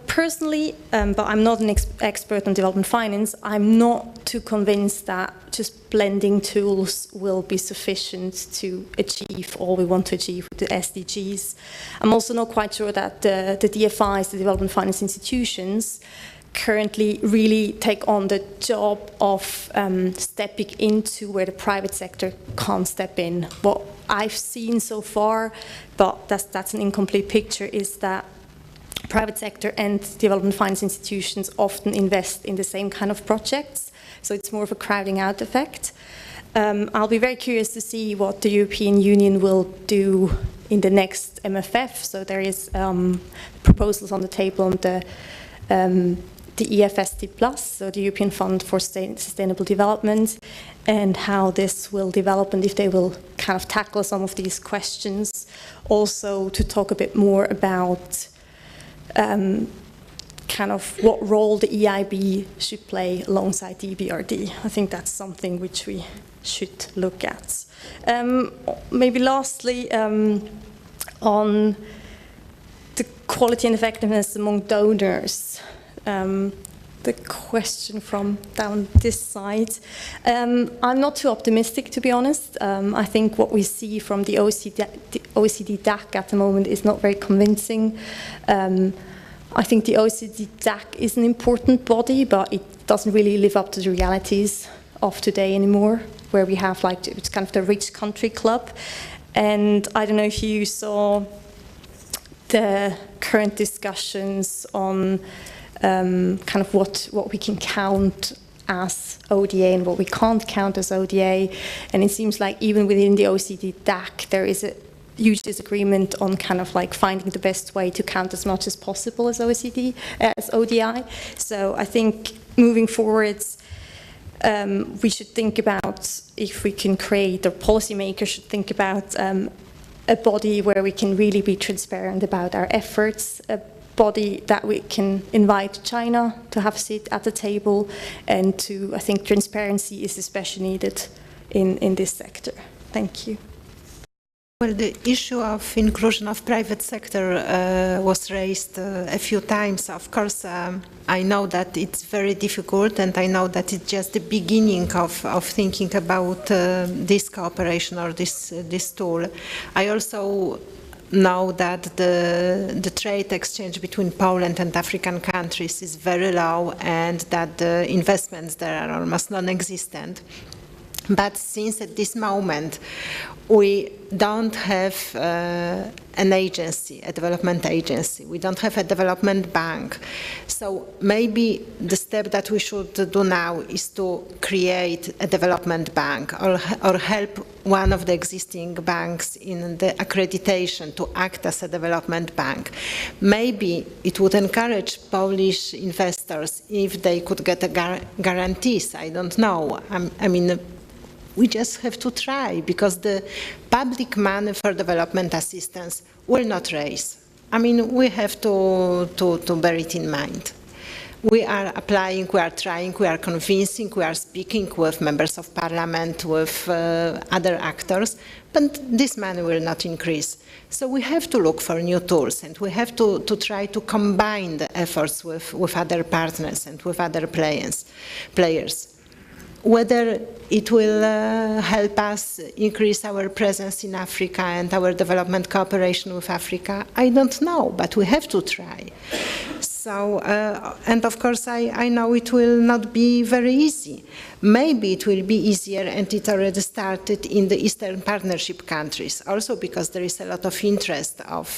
Speaker 3: Personally, but I'm not an expert on development finance, I'm not too convinced that just blending tools will be sufficient to achieve all we want to achieve with the SDGs. I'm also not quite sure that the DFIs, the development finance institutions, currently really take on the job of stepping into where the private sector can't step in. What I've seen so far, but that's an incomplete picture, is that private sector and development finance institutions often invest in the same kind of projects, so it's more of a crowding out effect. I'll be very curious to see what the European Union will do in the next MFF. So there is proposals on the table on the EFSD+, so the European Fund for Sustainable Development, and how this will develop and if they will kind of tackle some of these questions. Also to talk a bit more about kind of what role the EIB should play alongside the EBRD. I think that's something which we should look at. Maybe lastly, on the quality and effectiveness among donors. The question from down this side. I'm not too optimistic, to be honest. I think what we see from the OECD DAC at the moment is not very convincing. I think the OECD DAC is an important body, but it doesn't really live up to the realities of today anymore, where we have like, it's kind of the rich country club. And I don't know if you saw the current discussions on kind of what we can count as ODA and what we can't count as ODA. And it seems like even within the OECD DAC, there is a huge disagreement on kind of like finding the best way to count as much as possible as as ODI. So I think moving forwards, we should think about if we can create, or policymakers should think about a body where we can really be transparent about our efforts, a body that we can invite China to have a seat at the table, and to, I think transparency is especially needed in this sector. Thank you.
Speaker 4: Well, the issue of inclusion of private sector was raised a few times. Of course, I know that it's very difficult, and I know that it's just the beginning of thinking about this cooperation or this tool. I also know that the trade exchange between Poland and African countries is very low, and that the investments there are almost non-existent. But since at this moment we don't have an agency, a development agency, we don't have a development bank, so maybe the step that we should do now is to create a development bank, or help one of the existing banks in the accreditation to act as a development bank. Maybe it would encourage Polish investors if they could get guarantees. I don't know. I mean, we just have to try, because the public money for development assistance will not raise. I mean, we have to bear it in mind. We are applying, we are trying, we are convincing, we are speaking with members of parliament, with other actors, but this money will not increase. So we have to look for new tools, and we have to try to combine the efforts with other partners and with other players. Whether it will help us increase our presence in Africa and our development cooperation with Africa, I don't know, but we have to try. So, and of course I know it will not be very easy. Maybe it will be easier, and it already started in the Eastern Partnership countries, also because there is a lot of interest of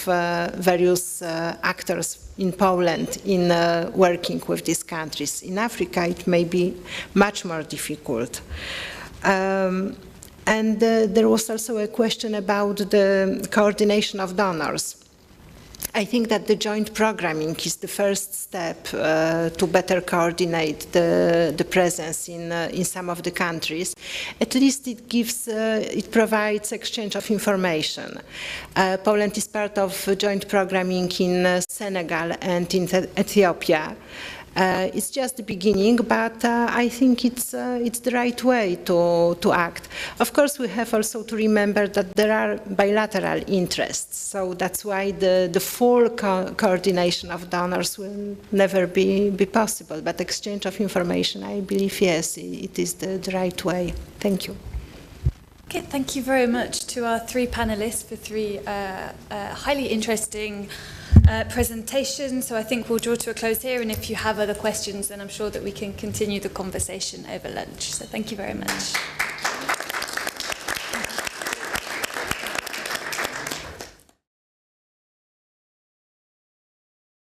Speaker 4: various actors in Poland in working with these countries. In Africa it may be much more difficult. And there was also a question about the coordination of donors. I think that the joint programming is the first step to better coordinate the presence in some of the countries. At least it gives, it provides exchange of information. Poland is part of joint programming in Senegal and in Ethiopia. It's just the beginning, but I think it's the right way to act. Of course, we have also to remember that there are bilateral interests, so that's why the full coordination of donors will never be possible. But exchange of information, I believe, yes, it is the right way. Thank you.
Speaker 1: Okay, thank you very much to our three panelists for three highly interesting presentations. So I think we'll draw to a close here, and if you have other questions, then I'm sure that we can continue the conversation over lunch. So thank you very much.